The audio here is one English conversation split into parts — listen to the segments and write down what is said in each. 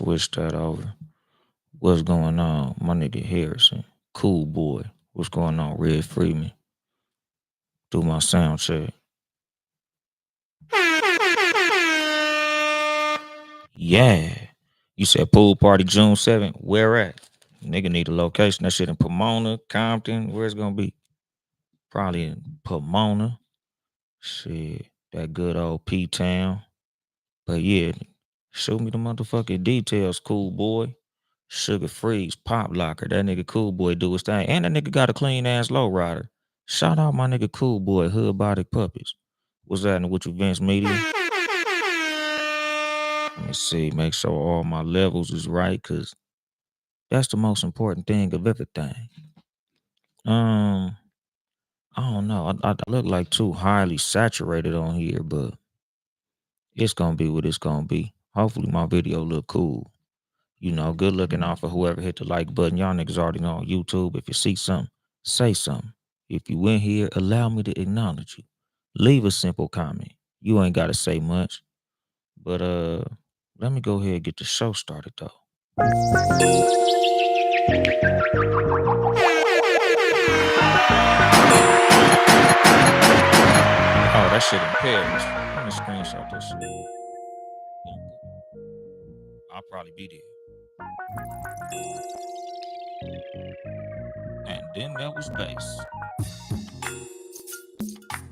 switch that over. What's going on? My nigga Harrison. Cool boy. What's going on? Red Freeman. Do my sound check. Yeah. You said pool party June 7th. Where at? Nigga need a location. That shit in Pomona, Compton. Where's it gonna be? Probably in Pomona. Shit. That good old P Town. But yeah, show me the motherfucking details, cool boy. Sugar Freeze, Pop Locker, that nigga Cool Boy do his thing. And that nigga got a clean ass lowrider. Shout out my nigga Cool Boy, Hood Body Puppies. What's that with you, Vince Media? Let me see, make sure all my levels is right, cause that's the most important thing of everything. I don't know. I look like too highly saturated on here, but it's gonna be what it's gonna be. Hopefully my video look cool. You know, good looking out for whoever hit the like button. Y'all niggas already know on YouTube. If you see something, say something. If you in here, allow me to acknowledge you. Leave a simple comment. You ain't gotta say much. But let me go ahead and get the show started though. Oh, that shit in Paris. Let me screenshot this shit. I'll probably be there. And then that was bass.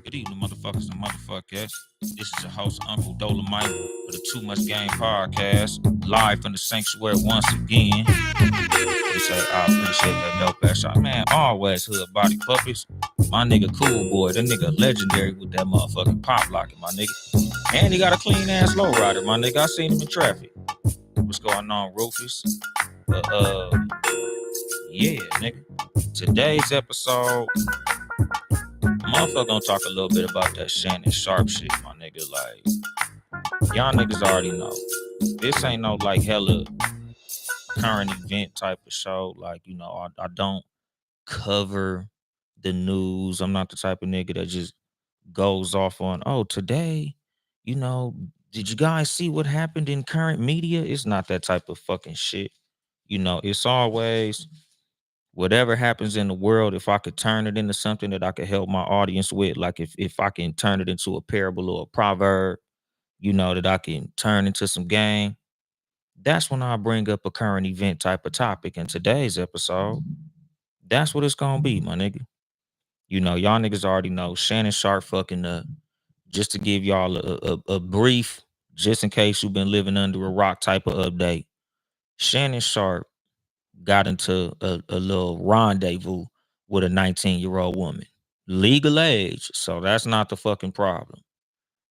Good evening, motherfuckers and motherfuckers. This is your host, Uncle Dolomite, for the Too Much Game podcast, live from the sanctuary once again. I appreciate that dope ass shot. Man, always Hood Body Puppies. My nigga Cool Boy, that nigga legendary with that motherfucking pop locking, my nigga. And he got a clean ass lowrider, my nigga. I seen him in traffic. What's going on, Rufus? Yeah, nigga. Today's episode, motherfucker gonna talk a little bit about that Shannon Sharpe shit, my nigga. Like, y'all niggas already know. This ain't no like hella current event type of show. Like, you know, I don't cover the news. I'm not the type of nigga that just goes off on, oh, today, you know, did you guys see what happened in current media? It's not that type of fucking shit. You know, it's always whatever happens in the world, if I could turn it into something that I could help my audience with, like if I can turn it into a parable or a proverb, you know, that I can turn into some game, that's when I bring up a current event type of topic. In today's episode, that's what it's gonna be, my nigga. You know, y'all niggas already know Shannon Sharpe fucking up. Just to give y'all a brief, just in case you've been living under a rock type of update. Shannon Sharpe got into a little rendezvous with a 19-year-old woman. Legal age, so that's not the fucking problem.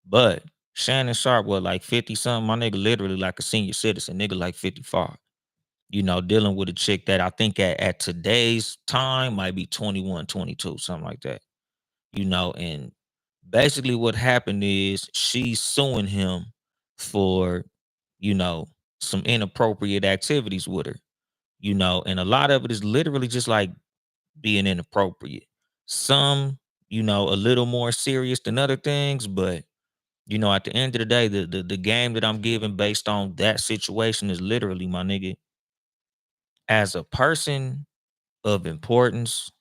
But Shannon Sharpe was like 50 something. My nigga literally like a senior citizen, nigga like 55. You know, dealing with a chick that I think at today's time might be 21, 22, something like that. You know, and basically what happened is she's suing him for, you know, some inappropriate activities with her, you know, and a lot of it is literally just like being inappropriate. Some, you know, a little more serious than other things, but you know, at the end of the day, the game that I'm giving based on that situation is literally, my nigga, as a person of importance,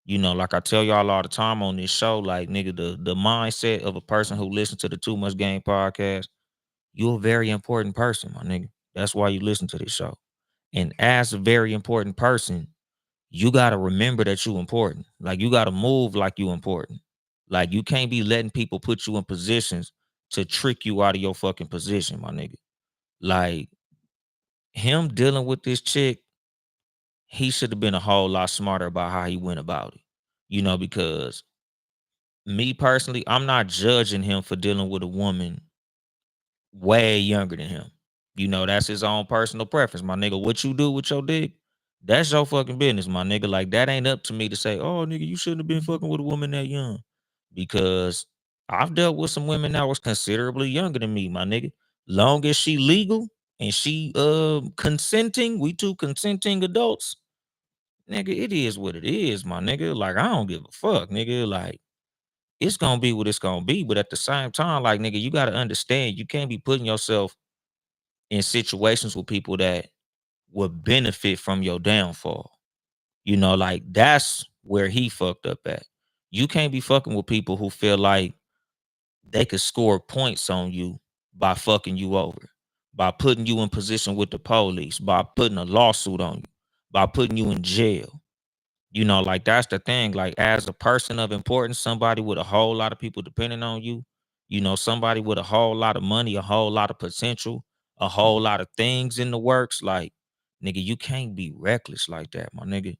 you know, like I tell y'all all the time on this show, like nigga, the mindset of a person who listens to the Too Much Game podcast, you're a very important person, my nigga. That's why you listen to this show. And as a very important person, you gotta remember that you important. Like you gotta move like you important. Like you can't be letting people put you in positions to trick you out of your fucking position, my nigga. Like him dealing with this chick, he should have been a whole lot smarter about how he went about it. You know, because me personally, I'm not judging him for dealing with a woman way younger than him. You know, that's his own personal preference, my nigga. What you do with your dick, that's your fucking business, my nigga. Like that ain't up to me to say, oh, nigga, you shouldn't have been fucking with a woman that young. Because I've dealt with some women that was considerably younger than me, my nigga. Long as she legal and she consenting, we two consenting adults, nigga, it is what it is, my nigga. Like, I don't give a fuck, nigga. Like, it's gonna be what it's gonna be. But at the same time, like, nigga, you gotta understand you can't be putting yourself in situations with people that would benefit from your downfall. Like that's where he fucked up at. You can't be fucking with people who feel like they could score points on you by fucking you over, by putting you in position with the police, by putting a lawsuit on you, by putting you in jail. Like that's the thing. Like as a person of importance, somebody with a whole lot of people depending on you, somebody with a whole lot of money, a whole lot of potential, a whole lot of things in the works. Like, nigga, you can't be reckless like that, my nigga.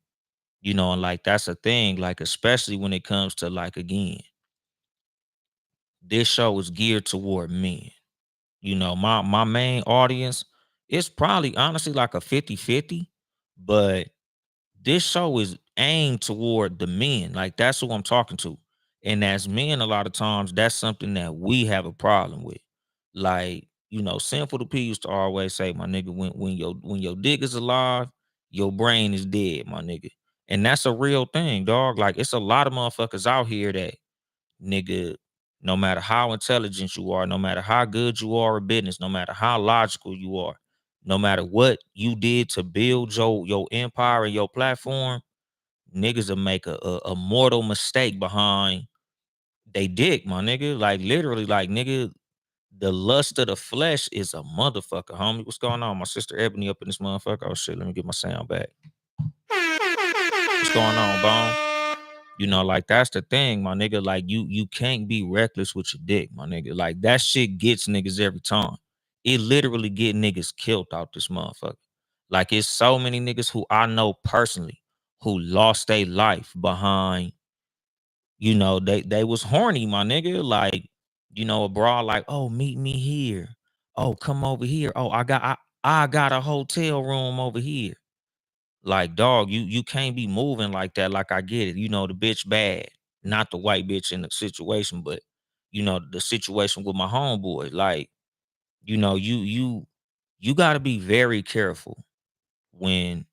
And like that's a thing, like, especially when it comes to, like, again, this show is geared toward men. My main audience is probably honestly like a 50-50, but this show is aimed toward the men. Like that's who I'm talking to. And as men, a lot of times that's something that we have a problem with. Like, Sinful the P used to always say, my nigga, when your dick is alive, your brain is dead, my nigga. And that's a real thing, dog. Like it's a lot of motherfuckers out here that, nigga, no matter how intelligent you are, no matter how good you are at business, no matter how logical you are, no matter what you did to build your empire and your platform, niggas will make a mortal mistake behind they dick, my nigga. Like literally, like, nigga, the lust of the flesh is a motherfucker, homie. What's going on? My sister Ebony up in this motherfucker. Oh shit, let me get my sound back. What's going on, Bone? Like that's the thing, my nigga. Like you can't be reckless with your dick, my nigga. Like that shit gets niggas every time. It literally get niggas killed out this motherfucker. Like it's so many niggas who I know personally who lost their life behind, they was horny, my nigga. Like, abroad, like, oh, meet me here. Oh, come over here. Oh, I got a hotel room over here. Like, dog, you can't be moving like that. Like, I get it. The bitch bad. Not the white bitch in the situation, but the situation with my homeboy. Like, you gotta be very careful when,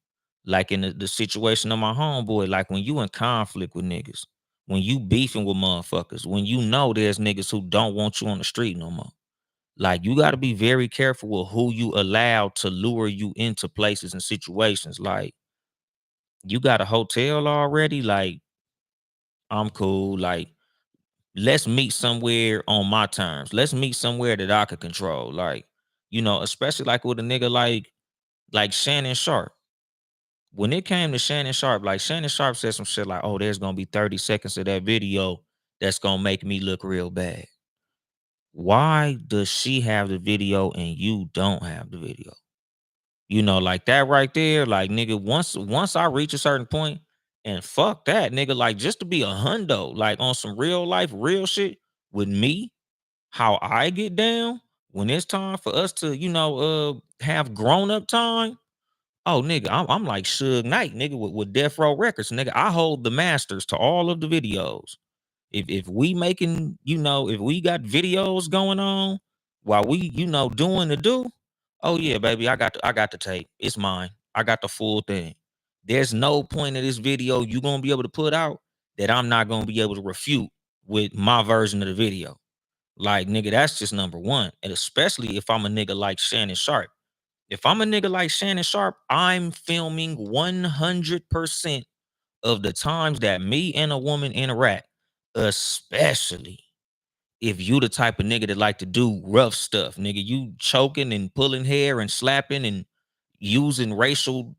like, in the situation of my homeboy, like when you in conflict with niggas, when you beefing with motherfuckers, when there's niggas who don't want you on the street no more. Like, you gotta be very careful with who you allow to lure you into places and situations. Like, you got a hotel already? Like, I'm cool. Like, let's meet somewhere on my terms. Let's meet somewhere that I could control. Like, especially like with a nigga like Shannon Sharp. When it came to Shannon Sharp, like Shannon Sharp said some shit like, oh, there's gonna be 30 seconds of that video that's gonna make me look real bad. Why does she have the video and you don't have the video? Like that right there, like, nigga, once I reach a certain point, and fuck that, nigga, like, just to be a hundo, like on some real life, real shit with me, how I get down when it's time for us to, have grown up time. Oh, nigga, I'm like Suge Knight, nigga, with Death Row Records, nigga. I hold the masters to all of the videos. If we making, if we got videos going on while we, doing the do, oh yeah, baby, I got the tape. It's mine. I got the full thing. There's no point of this video you gonna be able to put out that I'm not gonna be able to refute with my version of the video. Like, nigga, that's just number one. And especially if I'm a nigga like Shannon Sharp. If I'm a nigga like Shannon Sharp, I'm filming 100% of the times that me and a woman interact, especially if you the type of nigga that like to do rough stuff, nigga. You choking and pulling hair and slapping and using racial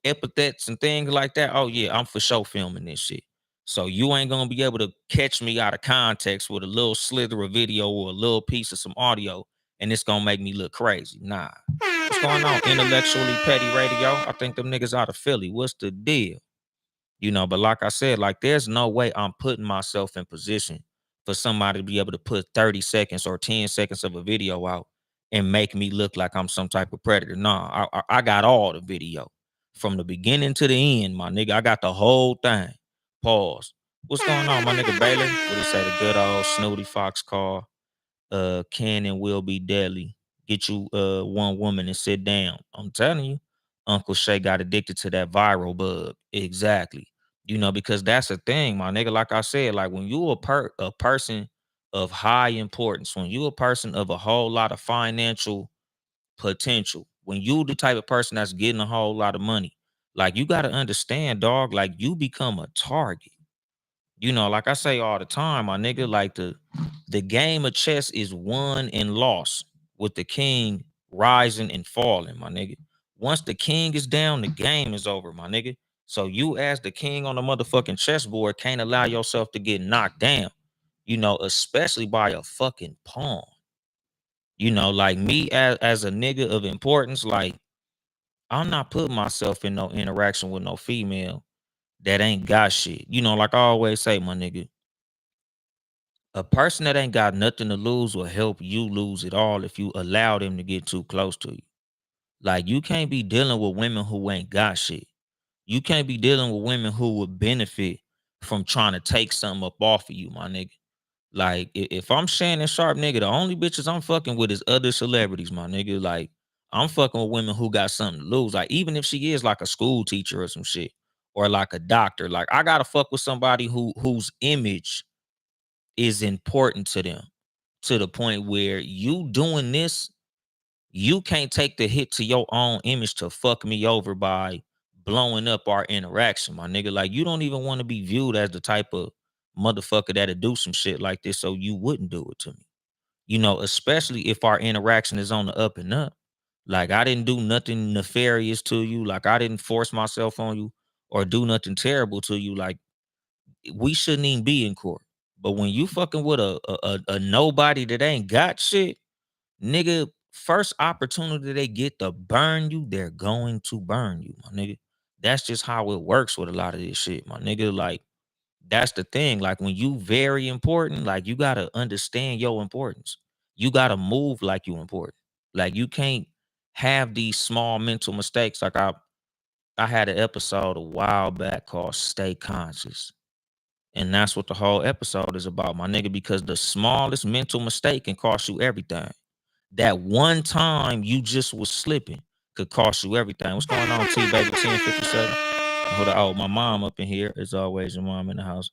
epithets and things like that. Oh yeah, I'm for sure filming this shit. So you ain't gonna be able to catch me out of context with a little slither of video or a little piece of some audio, and it's gonna make me look crazy. Nah. What's going on? Intellectually Petty Radio. I think them niggas out of Philly. What's the deal? But like I said, like, there's no way I'm putting myself in position for somebody to be able to put 30 seconds or 10 seconds of a video out and make me look like I'm some type of predator. Nah, I got all the video from the beginning to the end, my nigga. I got the whole thing. Pause. What's going on, my nigga Bailey? What do you say? The good old Snooty Fox call. Can and will be deadly. Get you one woman and sit down. I'm telling you, Uncle Shay got addicted to that viral bug. Exactly. Because that's the thing, my nigga. Like I said, like, when you a person of high importance, when you a person of a whole lot of financial potential. When you the type of person that's getting a whole lot of money, like you got to understand, dog, like you become a target. You know, like I say all the time, my nigga, like the game of chess is won and lost with the king rising and falling, my nigga. Once the king is down, the game is over, my nigga. So you as the king on the motherfucking chessboard can't allow yourself to get knocked down, you know, especially by a fucking pawn. You know, like me as a nigga of importance, like I'm not putting myself in no interaction with no female that ain't got shit. You know, like I always say, my nigga, a person that ain't got nothing to lose will help you lose it all if you allow them to get too close to you. Like you can't be dealing with women who ain't got shit. You can't be dealing with women who would benefit from trying to take something up off of you, my nigga. Like if I'm Shannon Sharp, nigga, the only bitches I'm fucking with is other celebrities, my nigga. Like I'm fucking with women who got something to lose. Like even if she is like a school teacher or some shit, or like a doctor, like I gotta fuck with somebody whose image is important to them, to the point where you doing this, you can't take the hit to your own image to fuck me over by blowing up our interaction, my nigga. Like you don't even want to be viewed as the type of motherfucker that'll do some shit like this, so you wouldn't do it to me. You know, especially if our interaction is on the up and up. Like I didn't do nothing nefarious to you. Like I didn't force myself on you or do nothing terrible to you. Like we shouldn't even be in court. But when you fucking with a nobody that ain't got shit, nigga, first opportunity they get to burn you, they're going to burn you, my nigga. That's just how it works with a lot of this shit, my nigga. Like, that's the thing. Like, when you very important, like, you gotta understand your importance. You gotta move like you important. Like, you can't have these small mental mistakes. Like, I had an episode a while back called Stay Conscious. And that's what the whole episode is about, my nigga, because the smallest mental mistake can cost you everything. That one time you just was slipping could cost you everything. What's going on, T baby 1057? Hold on. Oh, my mom up in here. As always, your mom in the house.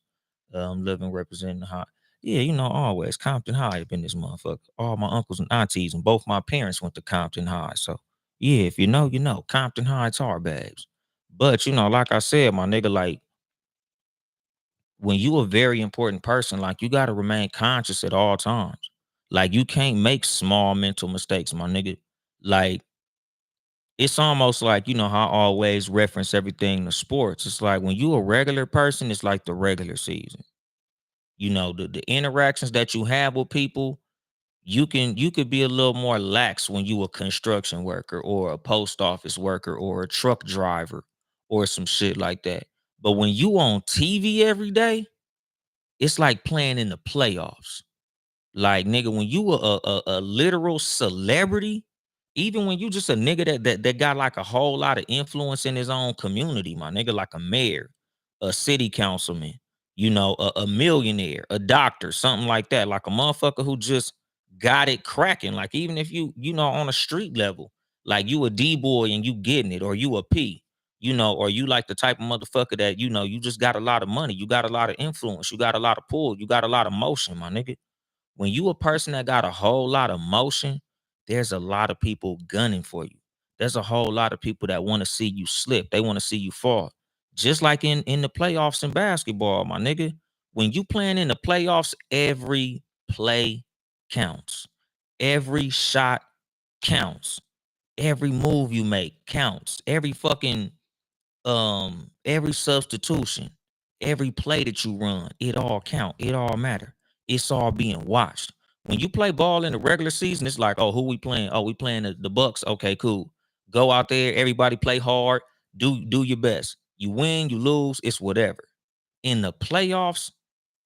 Living representing the high. Yeah, you know, always Compton High up in this motherfucker. All my uncles and aunties and both my parents went to Compton High. So yeah, if you know, you know. Compton High tar babes. But you know, like I said, my nigga, like when you a very important person, like you gotta remain conscious at all times. Like you can't make small mental mistakes, my nigga. Like it's almost like, you know, how I always reference everything to sports. It's like when you a regular person, it's like the regular season. You know, the interactions that you have with people, you could be a little more lax when you a construction worker or a post office worker or a truck driver or some shit like that. But when you on TV every day, it's like playing in the playoffs. Like nigga, when you a literal celebrity, even when you just a nigga that got like a whole lot of influence in his own community, my nigga, like a mayor, a city councilman, you know, a millionaire, a doctor, something like that, like a motherfucker who just got it cracking. Like even if you know on a street level, like you a D boy and you getting it, or you a P, you know, or you like the type of motherfucker that you know you just got a lot of money, you got a lot of influence, you got a lot of pull, you got a lot of motion, my nigga. When you a person that got a whole lot of motion, there's a lot of people gunning for you. There's a whole lot of people that want to see you slip. They want to see you fall. Just like in the playoffs in basketball, my nigga. When you playing in the playoffs, every play counts. Every shot counts. Every move you make counts. Every substitution, every play that you run, it all count, it all matter, it's all being watched. When you play ball in the regular season, it's like, oh, who we playing? Oh, we playing the Bucks. Okay, cool. Go out there, everybody play hard, do your best. You win, you lose, it's whatever. In the playoffs,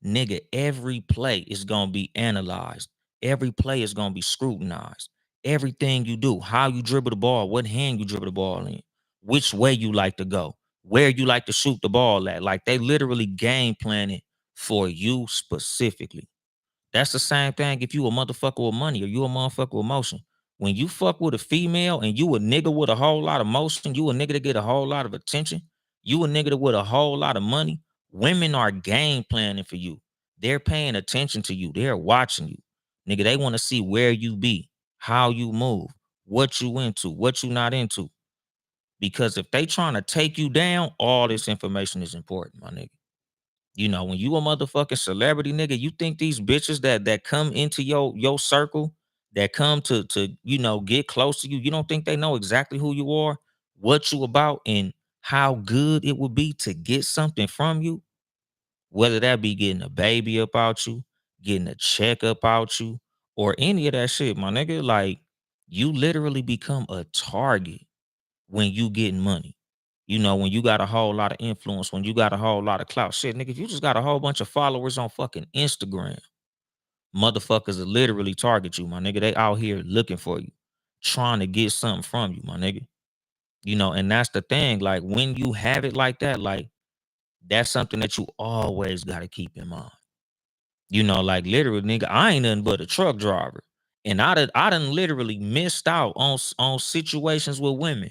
nigga, every play is gonna be analyzed. Every play is gonna be scrutinized. Everything you do, how you dribble the ball, what hand you dribble the ball in, which way you like to go, where you like to shoot the ball at. Like they literally game planning for you specifically. That's the same thing if you a motherfucker with money or you a motherfucker with motion. When you fuck with a female and you a nigga with a whole lot of motion, you a nigga to get a whole lot of attention, you a nigga with a whole lot of money, women are game planning for you. They're paying attention to you. They're watching you. Nigga, they want to see where you be, how you move, what you into, what you not into. Because if they trying to take you down, all this information is important, my nigga. When you a motherfucking celebrity, nigga, you think these bitches that come into your circle, that come to get close to you, you don't think they know exactly who you are, what you about, and how good it would be to get something from you? Whether that be getting a baby up out you, getting a check up out you, or any of that shit, my nigga. Like, you literally become a target when you getting money. When you got a whole lot of influence, when you got a whole lot of clout. Shit, nigga, if you just got a whole bunch of followers on fucking Instagram, motherfuckers will literally target you, my nigga. They out here looking for you, trying to get something from you, my nigga. And that's the thing. Like, when you have it like that, like, that's something that you always got to keep in mind. Like, literally, nigga, I ain't nothing but a truck driver. And I done literally missed out on situations with women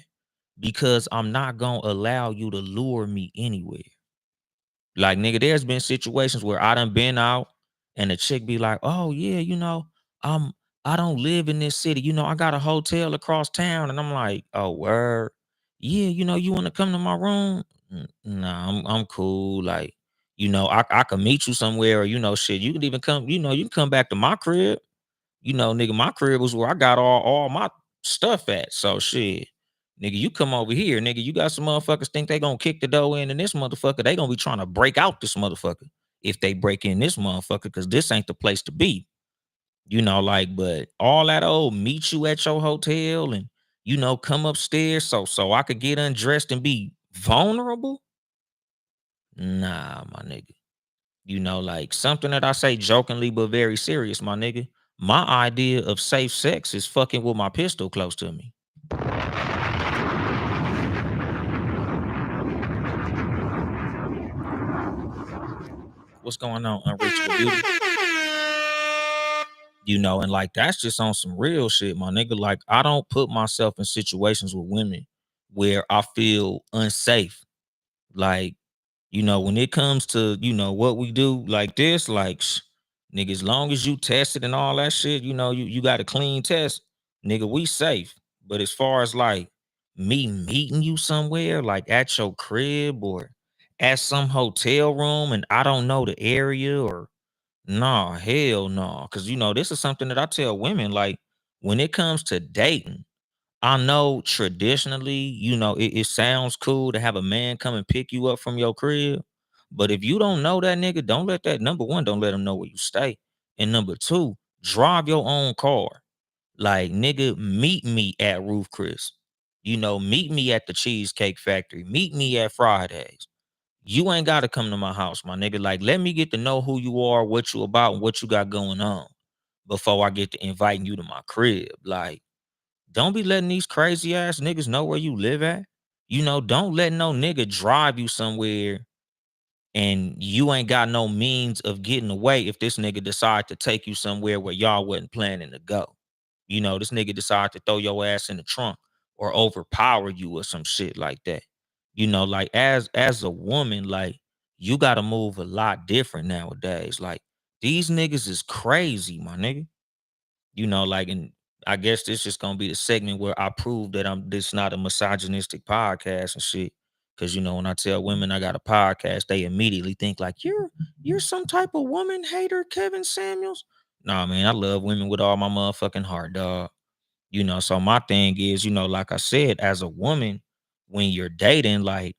because I'm not gonna allow you to lure me anywhere. Like, nigga, there's been situations where I done been out and the chick be like, oh yeah, um, I don't live in this city. I got a hotel across town. And I'm like, oh, word. Yeah, you wanna come to my room? Nah, I'm cool. Like, I can meet you somewhere, or shit. You can even come, you can come back to my crib. Nigga, my crib was where I got all my stuff at. So shit. Nigga, you come over here, nigga. You got some motherfuckers think they gonna kick the door in this motherfucker. They gonna be trying to break out this motherfucker if they break in this motherfucker, because this ain't the place to be. Like, but all that old meet you at your hotel and come upstairs so I could get undressed and be vulnerable. Nah, my nigga. Like, something that I say jokingly but very serious, my nigga. My idea of safe sex is fucking with my pistol close to me. What's going on, Unreachable Beauty? And like, that's just on some real shit, my nigga. Like, I don't put myself in situations with women where I feel unsafe. Like, when it comes to, what we do like this, like, nigga, as long as you tested and all that shit, you got a clean test, nigga, we safe. But as far as like me meeting you somewhere, like at your crib or at some hotel room, and I don't know the area, or nah, hell no. Cause this is something that I tell women, like, when it comes to dating, I know traditionally, it sounds cool to have a man come and pick you up from your crib. But if you don't know that nigga, don't let that, number one, don't let him know where you stay. And number two, drive your own car. Like, nigga, meet me at Roof Chris. Meet me at the Cheesecake Factory. Meet me at Fridays. You ain't gotta come to my house, my nigga. Like, let me get to know who you are, what you about, and what you got going on before I get to inviting you to my crib. Like, don't be letting these crazy ass niggas know where you live at. Don't let no nigga drive you somewhere and you ain't got no means of getting away if this nigga decide to take you somewhere where y'all wasn't planning to go. This nigga decide to throw your ass in the trunk or overpower you or some shit like that. Like, as a woman, like, you gotta move a lot different nowadays. Like, these niggas is crazy, my nigga. Like, and I guess this is gonna be the segment where I prove that I'm this not a misogynistic podcast and shit. Cause when I tell women I got a podcast, they immediately think like, you're some type of woman hater, Kevin Samuels. Nah, man, I love women with all my motherfucking heart, dog. So my thing is, like I said, as a woman, when you're dating, like,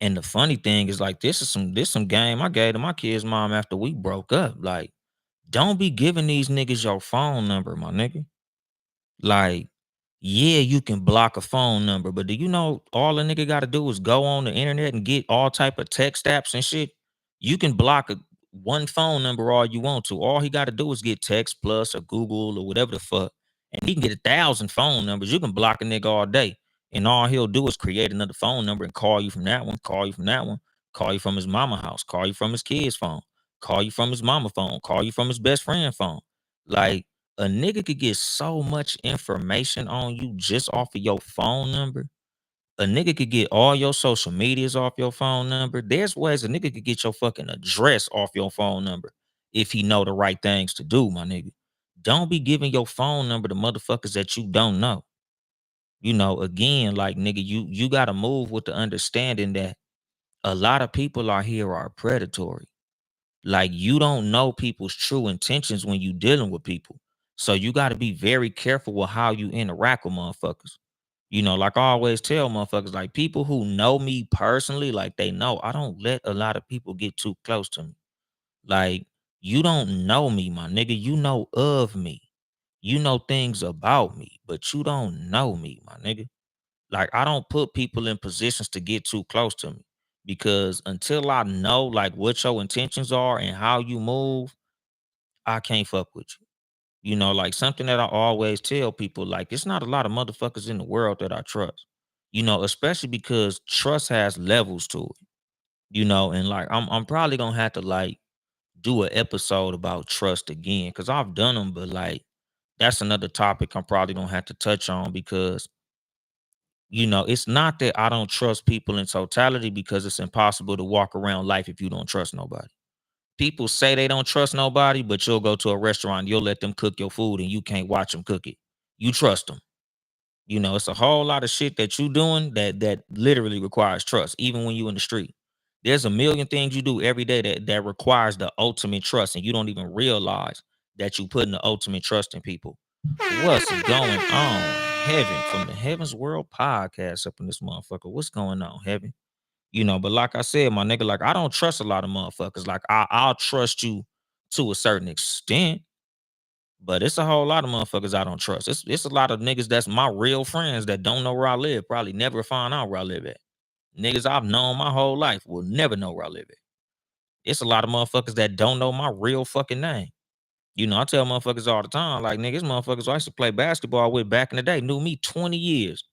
and the funny thing is, like, this some game I gave to my kid's mom after we broke up. Like, don't be giving these niggas your phone number, my nigga. Like, yeah, you can block a phone number, but do you know all a nigga got to do is go on the internet and get all type of text apps and shit? You can block one phone number all you want to. All he got to do is get Text Plus or Google or whatever the fuck, and he can get 1,000 phone numbers. You can block a nigga all day, and all he'll do is create another phone number and call you from that one, call you from that one, call you from his mama house, call you from his kid's phone, call you from his mama phone, call you from his best friend phone. Like, a nigga could get so much information on you just off of your phone number. A nigga could get all your social medias off your phone number. There's ways a nigga could get your fucking address off your phone number if he know the right things to do, my nigga. Don't be giving your phone number to motherfuckers that you don't know. Again, like nigga, you gotta move with the understanding that a lot of people out here are predatory. Like you don't know people's true intentions when you dealing with people. So you got to be very careful with how you interact with motherfuckers. Like I always tell motherfuckers, like people who know me personally, like they know I don't let a lot of people get too close to me. Like you don't know me, my nigga. You know of me. You know things about me, but you don't know me, my nigga. Like I don't put people in positions to get too close to me because until I know like what your intentions are and how you move, I can't fuck with you. Like something that I always tell people, like it's not a lot of motherfuckers in the world that I trust. Especially because trust has levels to it. And like I'm probably gonna have to like do an episode about trust again because I've done them, but like that's another topic I'm probably gonna have to touch on because it's not that I don't trust people in totality because it's impossible to walk around life if you don't trust nobody. People say they don't trust nobody, but you'll go to a restaurant, you'll let them cook your food and you can't watch them cook it. You trust them. It's a whole lot of shit that you doing that literally requires trust, even when you in the street. There's a million things you do every day that requires the ultimate trust, and you don't even realize that you putting the ultimate trust in people. What's going on? Heaven from the Heavens World podcast up in this motherfucker. What's going on, Heaven? But like I said, my nigga, like I don't trust a lot of motherfuckers. Like I'll trust you to a certain extent, but it's a whole lot of motherfuckers I don't trust. It's a lot of niggas that's my real friends that don't know where I live, probably never find out where I live at. Niggas I've known my whole life will never know where I live at. It's a lot of motherfuckers that don't know my real fucking name. I tell motherfuckers all the time, like niggas, motherfuckers I used to play basketball with back in the day knew me 20 years,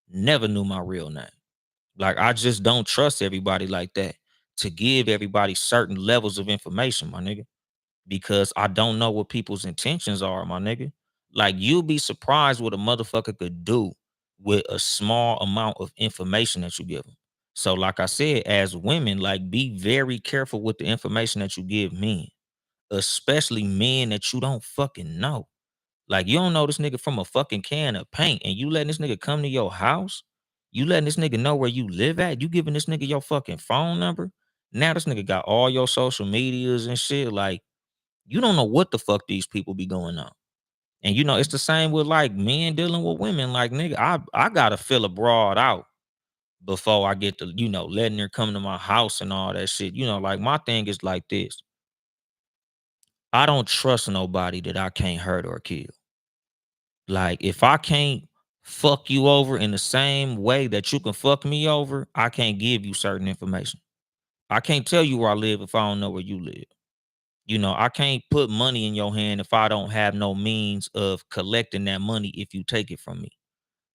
never knew my real name. Like I just don't trust everybody like that to give everybody certain levels of information, my nigga, because I don't know what people's intentions are, my nigga. Like you'll be surprised what a motherfucker could do with a small amount of information that you give them. So, like I said, as women, like be very careful with the information that you give men, especially men that you don't fucking know. Like you don't know this nigga from a fucking can of paint, and you letting this nigga come to your house. You letting this nigga know where you live at. You giving this nigga your fucking phone number. Now this nigga got all your social medias and shit. Like you don't know what the fuck these people be going on. And it's the same with like men dealing with women. Like nigga, I gotta fill a broad out before I get to letting her come to my house and all that shit. Like my thing is like this. I don't trust nobody that I can't hurt or kill. Like if I can't fuck you over in the same way that you can fuck me over, I can't give you certain information. I can't tell you where I live if I don't know where you live. I can't put money in your hand if I don't have no means of collecting that money if you take it from me.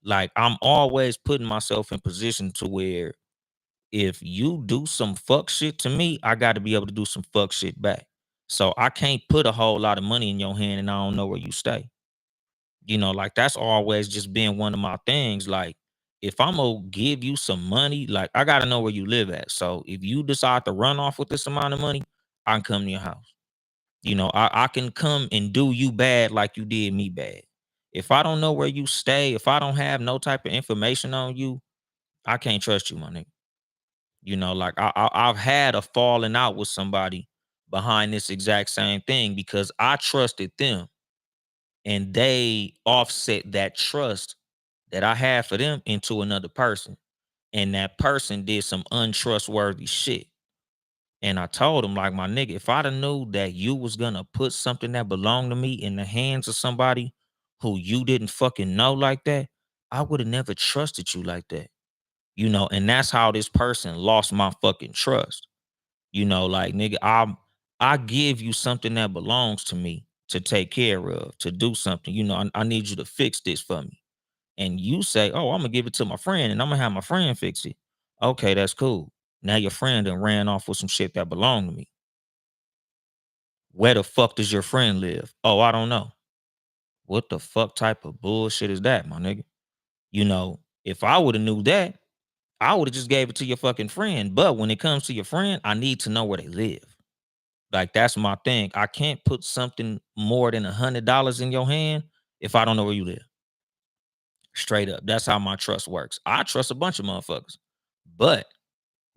Like I'm always putting myself in position to where if you do some fuck shit to me, I got to be able to do some fuck shit back. So I can't put a whole lot of money in your hand and I don't know where you stay. Like that's always just been one of my things. Like, if I'm gonna give you some money, like I gotta know where you live at. So if you decide to run off with this amount of money, I can come to your house. I can come and do you bad like you did me bad. If I don't know where you stay, if I don't have no type of information on you, I can't trust you, my nigga. Like I've had a falling out with somebody behind this exact same thing because I trusted them and they offset that trust that I had for them into another person. And that person did some untrustworthy shit. And I told him, like, my nigga, if I'd have knew that you was gonna put something that belonged to me in the hands of somebody who you didn't fucking know like that, I would have never trusted you like that. And that's how this person lost my fucking trust. Like nigga, I give you something that belongs to me to take care of, to do something. I need you to fix this for me. And you say, "Oh, I'm gonna give it to my friend, and I'm gonna have my friend fix it." Okay, that's cool. Now your friend done ran off with some shit that belonged to me. Where the fuck does your friend live? Oh, I don't know. What the fuck type of bullshit is that, my nigga? If I would have knew that, I would have just gave it to your fucking friend. But when it comes to your friend, I need to know where they live. Like that's my thing. I can't put something more than $100 in your hand if I don't know where you live. Straight up. That's how my trust works. I trust a bunch of motherfuckers. But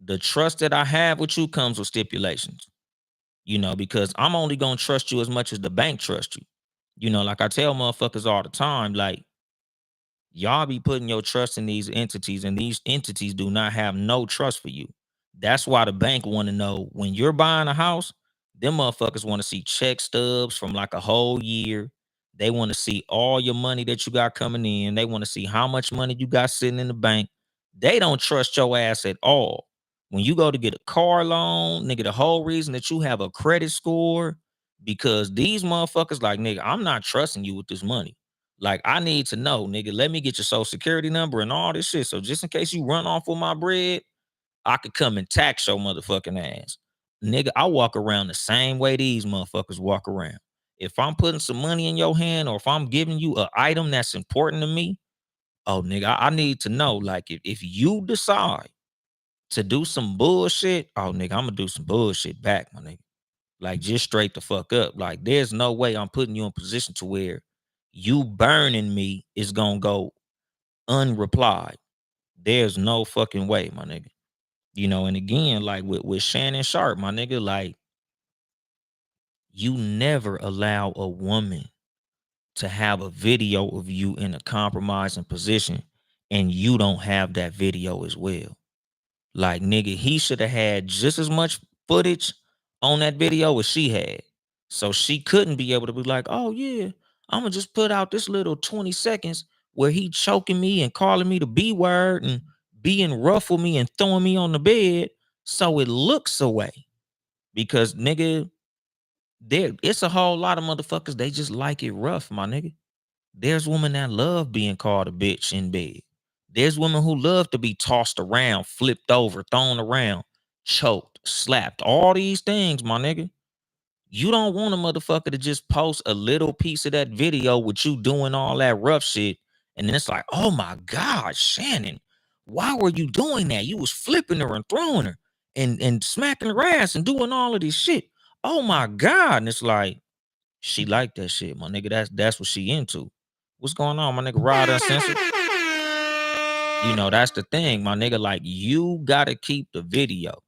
the trust that I have with you comes with stipulations. Because I'm only gonna trust you as much as the bank trusts you. Like I tell motherfuckers all the time, like y'all be putting your trust in these entities, and these entities do not have no trust for you. That's why the bank want to know when you're buying a house, them motherfuckers want to see check stubs from like a whole year. They want to see all your money that you got coming in. They want to see how much money you got sitting in the bank. They don't trust your ass at all. When you go to get a car loan, nigga, the whole reason that you have a credit score, because these motherfuckers like, nigga, I'm not trusting you with this money. Like, I need to know, nigga, let me get your social security number and all this shit. So just in case you run off with my bread, I could come and tax your motherfucking ass. Nigga, I walk around the same way these motherfuckers walk around. If I'm putting some money in your hand, or if I'm giving you an item that's important to me, oh nigga, I need to know. Like, if you decide to do some bullshit, oh nigga, I'm gonna do some bullshit back, my nigga. Like, just straight the fuck up. Like, there's no way I'm putting you in position to where you burning me is gonna go unreplied. There's no fucking way, my nigga. And again, like with Shannon Sharpe, my nigga, like, you never allow a woman to have a video of you in a compromising position and you don't have that video as well. Like, nigga, he should have had just as much footage on that video as she had. So she couldn't be able to be like, oh yeah, I'm gonna just put out this little 20 seconds where he choking me and calling me the B word and being rough with me and throwing me on the bed so it looks away. Because nigga, it's a whole lot of motherfuckers, they just like it rough, my nigga. There's women that love being called a bitch in bed. There's women who love to be tossed around, flipped over, thrown around, choked, slapped, all these things, my nigga. You don't want a motherfucker to just post a little piece of that video with you doing all that rough shit. And then it's like, oh my God, Shannon, why were you doing that? You was flipping her and throwing her and smacking her ass and doing all of this shit. Oh my God. And it's like, she like that shit, my nigga. That's what she into. What's going on, my nigga? Rod Uncensored. That's the thing, my nigga. Like, you gotta keep the video,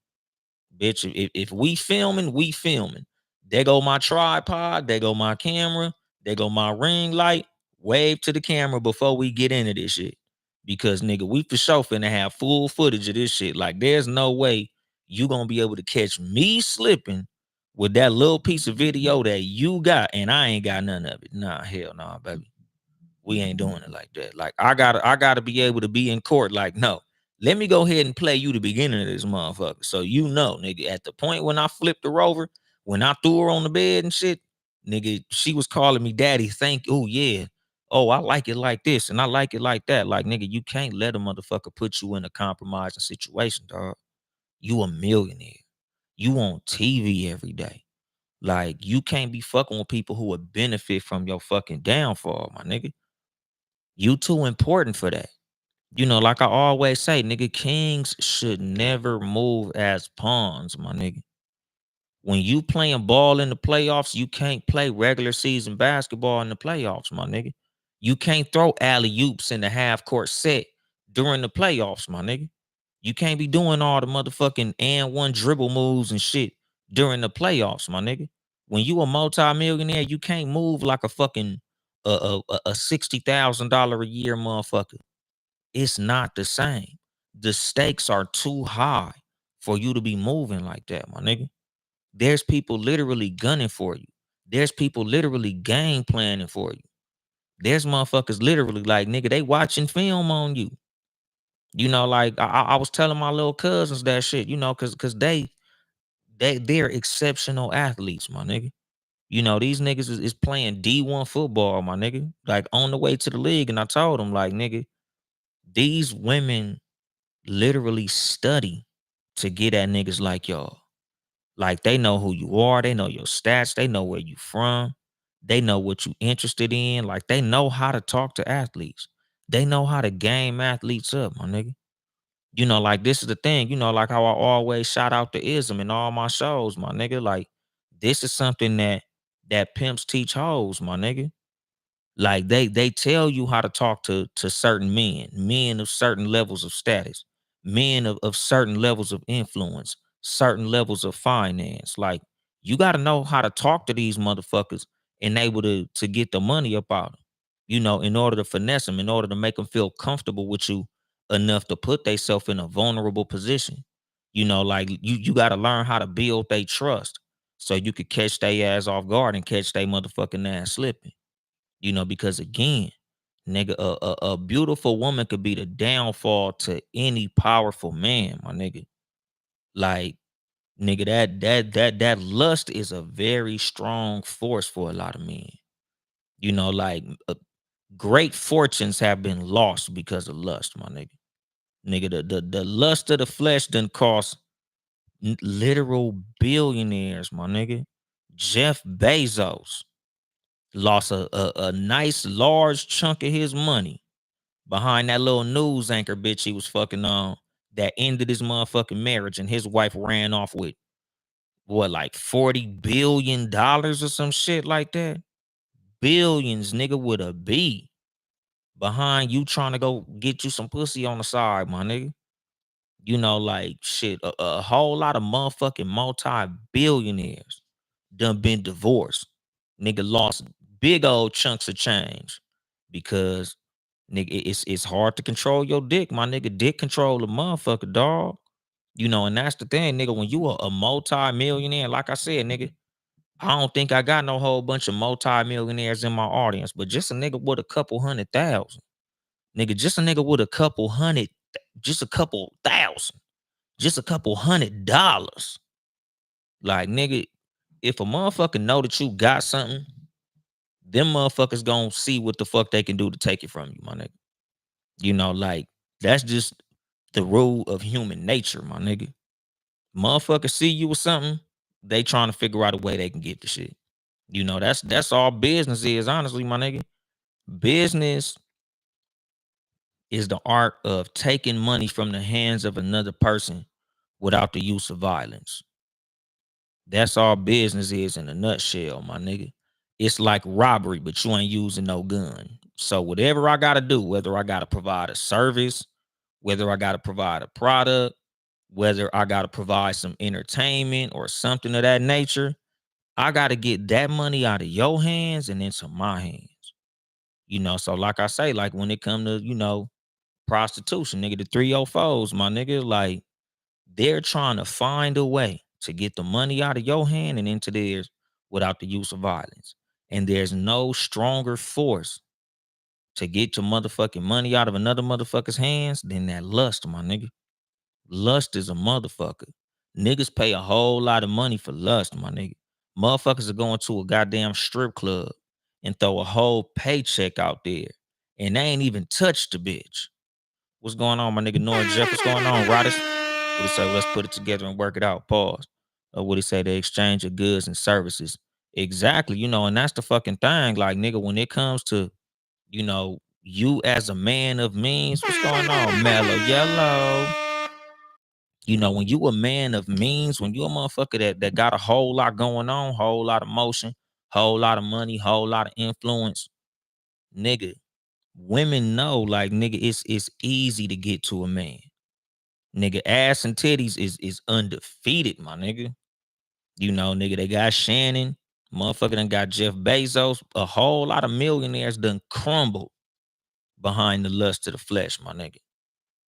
bitch. If we filming, we filming. There go my tripod. There go my camera. There go my ring light. Wave to the camera before we get into this shit, because nigga, we for sure finna have full footage of this shit. Like, there's no way you gonna be able to catch me slipping with that little piece of video that you got, and I ain't got none of it. Nah, hell nah, baby. We ain't doing it like that. Like, I gotta be able to be in court. Like, no, let me go ahead and play you the beginning of this motherfucker. So nigga, at the point when I flipped her over, when I threw her on the bed and shit, nigga, she was calling me daddy. Oh yeah. Oh, I like it like this and I like it like that. Like, nigga, you can't let a motherfucker put you in a compromising situation, dog. You a millionaire. You on TV every day. Like, you can't be fucking with people who would benefit from your fucking downfall, my nigga. You too important for that. Like I always say, nigga, kings should never move as pawns, my nigga. When you playing ball in the playoffs, you can't play regular season basketball in the playoffs, my nigga. You can't throw alley-oops in the half court set during the playoffs, my nigga. You can't be doing all the motherfucking and one dribble moves and shit during the playoffs, my nigga. When you a multi-millionaire, you can't move like a fucking a $60,000 a year motherfucker. It's not the same. The stakes are too high for you to be moving like that, my nigga. There's people literally gunning for you. There's people literally game planning for you. There's motherfuckers literally like, nigga, they watching film on you. Like I was telling my little cousins that shit, cause they're exceptional athletes, my nigga. These niggas is playing D1 football, my nigga. Like, on the way to the league. And I told them, like, nigga, these women literally study to get at niggas like y'all. Like, they know who you are, they know your stats, they know where you from, they know what you interested in. Like, they know how to talk to athletes. They know how to game athletes up, my nigga. Like, this is the thing, like how I always shout out to Ism in all my shows, my nigga. Like, This is something that pimps teach hoes, my nigga. Like they tell you how to talk to certain men of certain levels of status, men of certain levels of influence, certain levels of finance. Like you got to know how to talk to these motherfuckers and able to get the money up out them. In order to finesse them, in order to make them feel comfortable with you enough to put themselves in a vulnerable position. Like you got to learn how to build their trust so you could catch their ass off guard and catch their motherfucking ass slipping. Because again, nigga, a beautiful woman could be the downfall to any powerful man, my nigga. Like, nigga, that lust is a very strong force for a lot of men. Like great fortunes have been lost because of lust, my nigga. Nigga, the lust of the flesh done cost literal billionaires, my nigga. Jeff Bezos lost a nice large chunk of his money behind that little news anchor bitch he was fucking on that ended his motherfucking marriage, and his wife ran off with what, like $40 billion or some shit like that. Billions, nigga, with a B, behind you trying to go get you some pussy on the side, my nigga. Like shit, a whole lot of motherfucking multi-billionaires done been divorced. Nigga lost big old chunks of change because nigga, it's hard to control your dick, my nigga. Dick control the motherfucker, dog. And that's the thing, nigga. When you a multi-millionaire, like I said, nigga, I don't think I got no whole bunch of multi-millionaires in my audience, but just a nigga with a couple 100,000. Nigga, just a nigga with a couple hundred, just a couple thousand, just a couple $100. Like, nigga, if a motherfucker know that you got something, them motherfuckers gonna see what the fuck they can do to take it from you, my nigga. Like that's just the rule of human nature, my nigga. Motherfuckers see you with something, they trying to figure out a way they can get the shit. That's all business is, honestly, my nigga. Business is the art of taking money from the hands of another person without the use of violence. That's all business is in a nutshell, my nigga. It's like robbery, but you ain't using no gun. So whatever I gotta do, whether I gotta provide a service, whether I gotta provide a product, whether I gotta provide some entertainment or something of that nature, I gotta get that money out of your hands and into my hands. So like I say, like when it come to, prostitution, nigga, the 304s, my nigga, like they're trying to find a way to get the money out of your hand and into theirs without the use of violence. And there's no stronger force to get your motherfucking money out of another motherfucker's hands than that lust, my nigga. Lust is a motherfucker. Niggas pay a whole lot of money for lust, my nigga. Motherfuckers are going to a goddamn strip club and throw a whole paycheck out there, and they ain't even touched the bitch. What's going on, my nigga Noah Jeff? What's going on, Rodis? What he say? Let's put it together and work it out. Pause. What he say? The exchange of goods and services. Exactly. And that's the fucking thing. Like, nigga, when it comes to, you as a man of means, what's going on, Mellow Yellow? When you a man of means, when you a motherfucker that got a whole lot going on, whole lot of motion, whole lot of money, whole lot of influence, nigga, women know, like, nigga, it's easy to get to a man. Nigga, ass and titties is undefeated, my nigga. Nigga, they got Shannon, motherfucker done got Jeff Bezos. A whole lot of millionaires done crumbled behind the lust of the flesh, my nigga.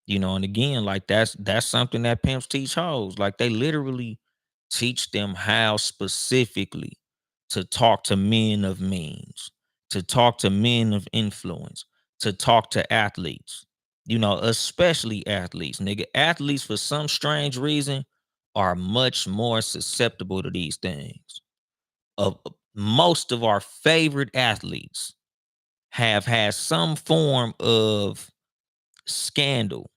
And again, like that's something that pimps teach hoes. Like they literally teach them how specifically to talk to men of means, to talk to men of influence, to talk to athletes, especially athletes. Nigga, athletes for some strange reason are much more susceptible to these things. Most of our favorite athletes have had some form of scandal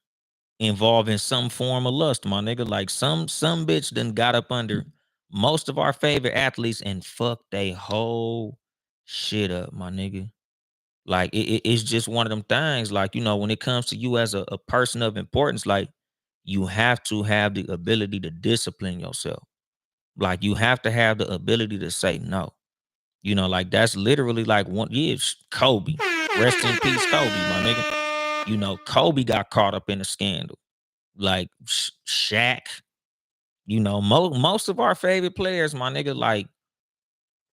involving some form of lust, my nigga. Like some bitch done got up under most of our favorite athletes and fucked they whole shit up, my nigga. Like it's just one of them things. Like, when it comes to you as a person of importance, like you have to have the ability to discipline yourself. Like you have to have the ability to say no. You know, like that's literally like Kobe. Rest in peace, Kobe, my nigga. You know, Kobe got caught up in a scandal. Like Shaq, you know, most of our favorite players, my nigga, like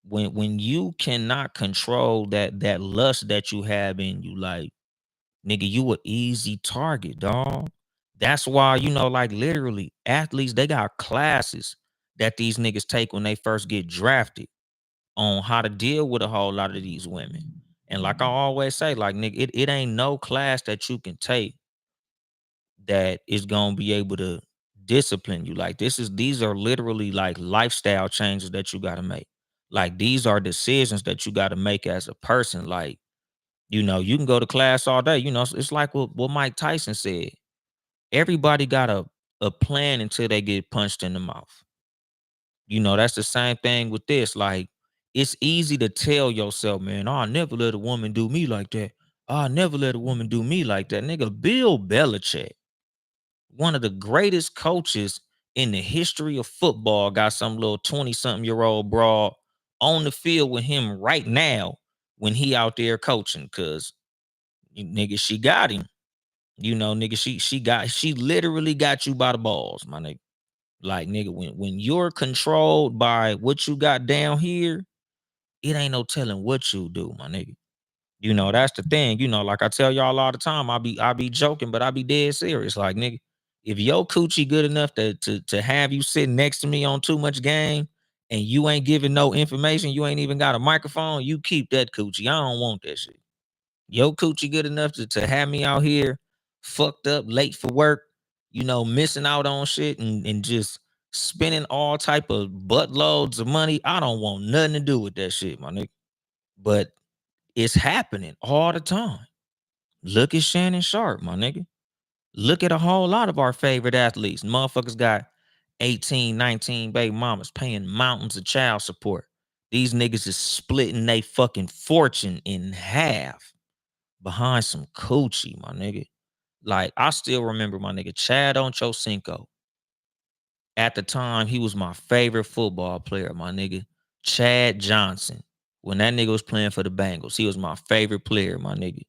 when you cannot control that lust that you have in you, like nigga, you an easy target, dog. That's why, you know, like literally athletes, they got classes that these niggas take when they first get drafted on how to deal with a whole lot of these women. And like I always say, like nigga, it ain't no class that you can take that is gonna be able to discipline you. Like these are literally like lifestyle changes that you gotta make. Like these are decisions that you gotta make as a person. Like, you know, you can go to class all day. You know, it's like what Mike Tyson said. Everybody got a plan until they get punched in the mouth. You know, that's the same thing with this. Like, it's easy to tell yourself, man, I'll never let a woman do me like that. I'll never let a woman do me like that. Nigga, Bill Belichick, one of the greatest coaches in the history of football, got some little 20-something-year-old broad on the field with him right now when he out there coaching. Cause nigga, she got him. You know, nigga, she literally got you by the balls, my nigga. Like, nigga, when you're controlled by what you got down here, it ain't no telling what you do, my nigga. You know, that's the thing. You know, like I tell y'all all the time, I be joking, but I be dead serious. Like, nigga, if your coochie good enough to have you sitting next to me on Too Much Game and you ain't giving no information, you ain't even got a microphone, you keep that coochie. I don't want that shit. Your coochie good enough to have me out here fucked up, late for work, you know, missing out on shit and just spending all type of buttloads of money. I don't want nothing to do with that shit, my nigga. But it's happening all the time. Look at Shannon Sharp, my nigga. Look at a whole lot of our favorite athletes. Motherfuckers got 18, 19 baby mamas paying mountains of child support. These niggas is splitting they fucking fortune in half behind some coochie, my nigga. Like, I still remember my nigga Chad Ochocinco. At the time, he was my favorite football player, my nigga. Chad Johnson. When that nigga was playing for the Bengals, he was my favorite player, my nigga.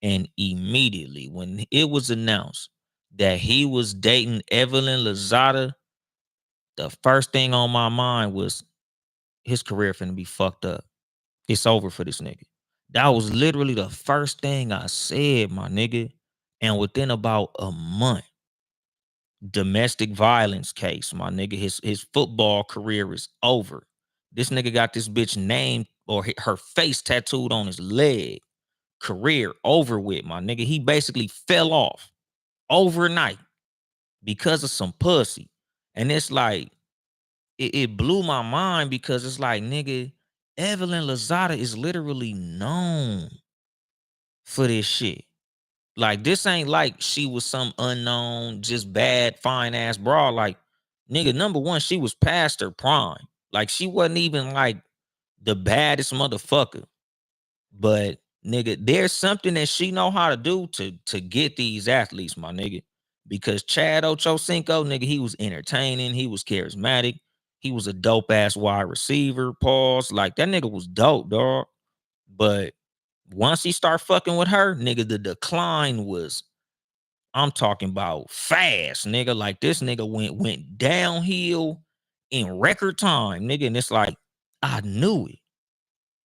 And immediately, when it was announced that he was dating Evelyn Lozada, the first thing on my mind was his career finna be fucked up. It's over for this nigga. That was literally the first thing I said, my nigga. And within about a month, domestic violence case, my nigga. His football career is over. This nigga got this bitch name or her face tattooed on his leg. Career over with, my nigga. He basically fell off overnight because of some pussy. And it's like, it blew my mind because it's like, nigga, Evelyn Lozada is literally known for this shit. Like, this ain't like she was some unknown, just bad, fine ass broad. Like, nigga, number one, she was past her prime. Like, she wasn't even like the baddest motherfucker. But nigga, there's something that she know how to do to get these athletes, my nigga. Because Chad Ochocinco, nigga, he was entertaining, he was charismatic, he was a dope ass wide receiver. Pause. Like, that nigga was dope, dog. But once he start fucking with her, nigga, the decline was, I'm talking about fast, nigga. Like, this nigga went downhill in record time, nigga. And it's like, I knew it.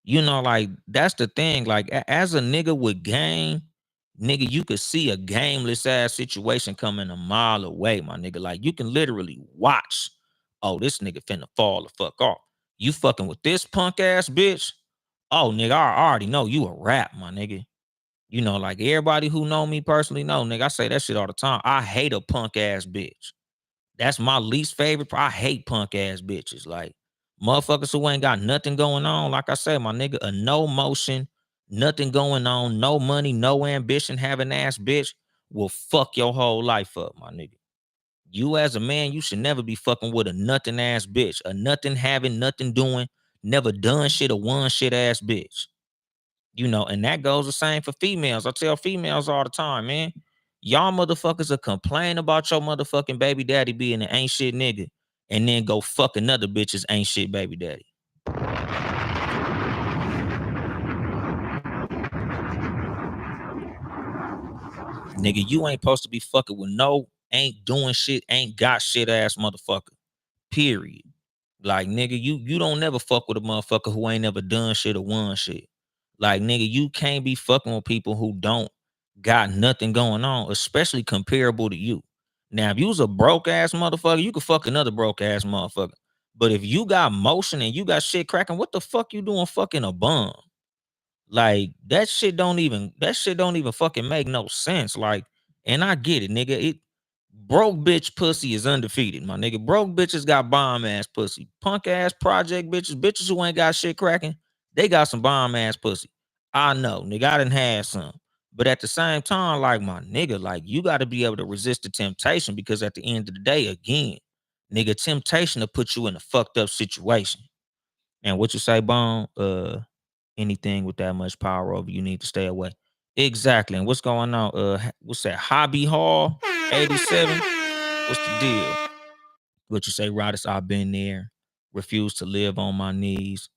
You know, like, that's the thing. Like, as a nigga with game, nigga, you could see a gameless ass situation coming a mile away, my nigga. Like, you can literally watch. Oh, this nigga finna fall the fuck off. You fucking with this punk ass bitch. Oh, nigga, I already know you a rap, my nigga. You know, like, everybody who know me personally know, nigga, I say that shit all the time. I hate a punk ass bitch. That's my least favorite. I hate punk ass bitches. Like, motherfuckers who ain't got nothing going on. Like I said, my nigga, a no motion, nothing going on, no money, no ambition, having ass bitch will fuck your whole life up, my nigga. You as a man, you should never be fucking with a nothing ass bitch, a nothing having, nothing doing, never done shit, a one shit ass bitch. You know, and that goes the same for females. I tell females all the time, man. Y'all motherfuckers are complaining about your motherfucking baby daddy being an ain't shit nigga. and then go fuck another bitch's ain't shit baby daddy. Nigga, you ain't supposed to be fucking with no ain't doing shit, ain't got shit ass motherfucker. Period. Like, nigga, you don't never fuck with a motherfucker who ain't never done shit or won shit. Like, nigga, you can't be fucking with people who don't got nothing going on, especially comparable to you. Now, if you was a broke ass motherfucker, you could fuck another broke ass motherfucker. But if you got motion and you got shit cracking, what the fuck you doing fucking a bum? Like, that shit don't even fucking make no sense. Like, and I get it, nigga. Broke bitch pussy is undefeated, my nigga. Broke bitches got bomb ass pussy. Punk ass project bitches who ain't got shit cracking, they got some bomb ass pussy. I know, nigga, I done had some. But at the same time, like, my nigga, like, you got to be able to resist the temptation, because at the end of the day, again, nigga, temptation to put you in a fucked up situation. And what you say, Bone? Anything with that much power over you need to stay away. Exactly. And what's going on? What's that? Hobby Hall 87. What's the deal? What you say, Rodis? I've been there. Refuse to live on my knees.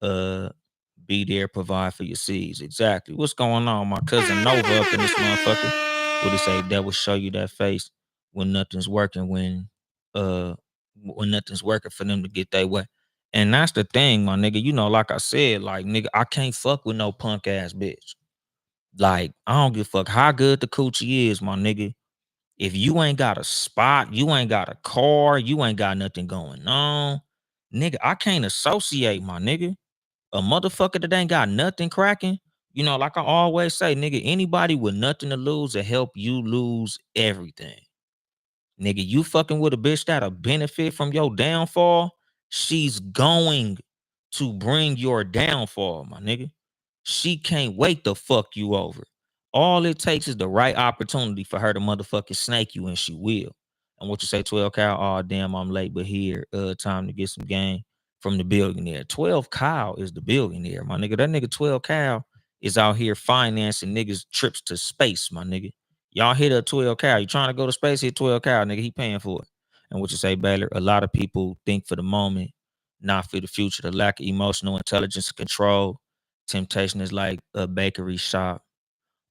Be there, provide for your seeds. Exactly. What's going on? My cousin Nova up in this motherfucker. What he say? That will show you that face when nothing's working. When nothing's working for them to get their way. And that's the thing, my nigga. You know, like I said, like, nigga, I can't fuck with no punk ass bitch. Like, I don't give a fuck how good the coochie is, my nigga. If you ain't got a spot, you ain't got a car, you ain't got nothing going on, nigga, I can't associate, my nigga. A motherfucker that ain't got nothing cracking. You know, like I always say, nigga, anybody with nothing to lose will help you lose everything. Nigga, you fucking with a bitch that'll benefit from your downfall, she's going to bring your downfall, my nigga. She can't wait to fuck you over. All it takes is the right opportunity for her to motherfucking snake you, and she will. And what you say, 12 Kyle? Oh, damn, I'm late, but here, time to get some game from the billionaire. 12 Kyle is the billionaire, my nigga. That nigga 12 Kyle is out here financing niggas trips to space, my nigga. Y'all hit up 12 Kyle. You trying to go to space? Hit 12 Kyle, nigga. He paying for it. And what you say, Baylor? A lot of people think for the moment, not for the future. The lack of emotional intelligence and control. Temptation is like a bakery shop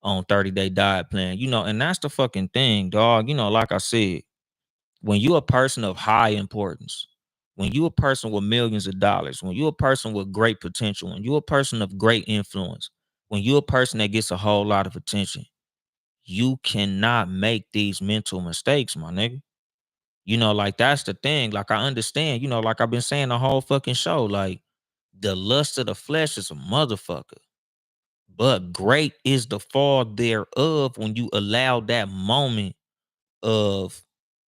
on 30-day diet plan. You know, and that's the fucking thing, dog. You know, like I said, when you a person of high importance, when you a person with millions of dollars, when you a person with great potential, when you a person of great influence, when you a person that gets a whole lot of attention, you cannot make these mental mistakes, my nigga. You know, like, that's the thing. Like, I understand, you know, like I've been saying the whole fucking show, like, the lust of the flesh is a motherfucker. But great is the fall thereof when you allow that moment of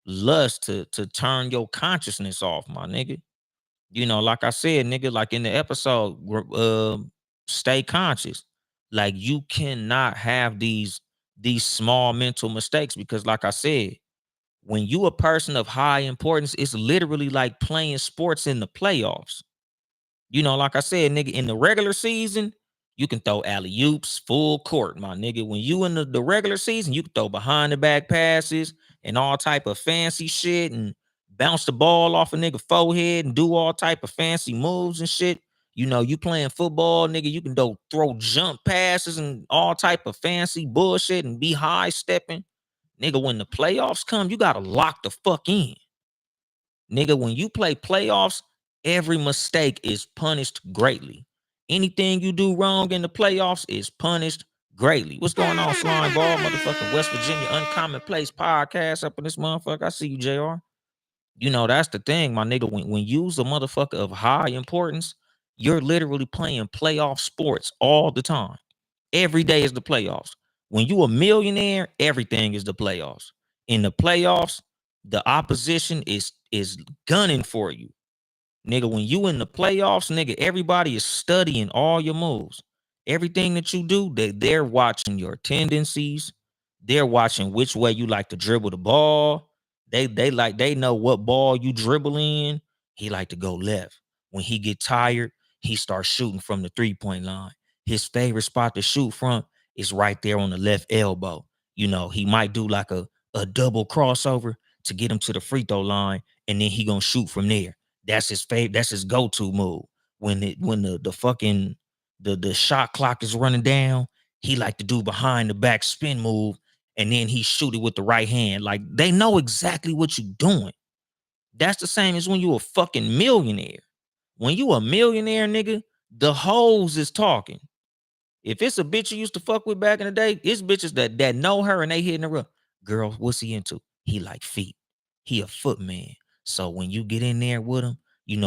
lust to turn your consciousness off, my nigga. You know, like I said, nigga, like in the episode, stay conscious. Like, you cannot have these small mental mistakes, because like I said, when you a person of high importance, it's literally like playing sports in the playoffs. You know, like I said, nigga, in the regular season, you can throw alley-oops full court, my nigga. When you in the regular season, you can throw behind the back passes and all type of fancy shit and bounce the ball off a nigga forehead and do all type of fancy moves and shit. You know, you playing football, nigga, you can throw jump passes and all type of fancy bullshit and be high stepping. Nigga, when the playoffs come, you gotta lock the fuck in. Nigga, when you play playoffs, every mistake is punished greatly. Anything you do wrong in the playoffs is punished greatly. What's going on, Slime Ball? Motherfucking West Virginia Uncommon Place podcast up in this motherfucker. I see you, JR. You know, that's the thing, my nigga. When you's a motherfucker of high importance, you're literally playing playoff sports all the time. Every day is the playoffs. When you a millionaire, everything is the playoffs. In the playoffs, the opposition is gunning for you. Nigga, when you in the playoffs, nigga, everybody is studying all your moves. Everything that you do, they're watching your tendencies. They're watching which way you like to dribble the ball. They know what ball you dribble in. He like to go left. When he get tired, he starts shooting from the 3-point line. His favorite spot to shoot from is right there on the left elbow. You know, he might do like a double crossover. to get him to the free throw line, and then he gonna shoot from there. That's his favorite. That's his go-to move. When the fucking the shot clock is running down, he like to do behind the back spin move, and then he shoot it with the right hand. Like, they know exactly what you're doing. That's the same as when you a fucking millionaire. When you a millionaire, nigga, the hoes is talking. If it's a bitch you used to fuck with back in the day, it's bitches that know her and they hitting her up. Girl, what's he into? He like feet. He a foot man. So when you get in there with him,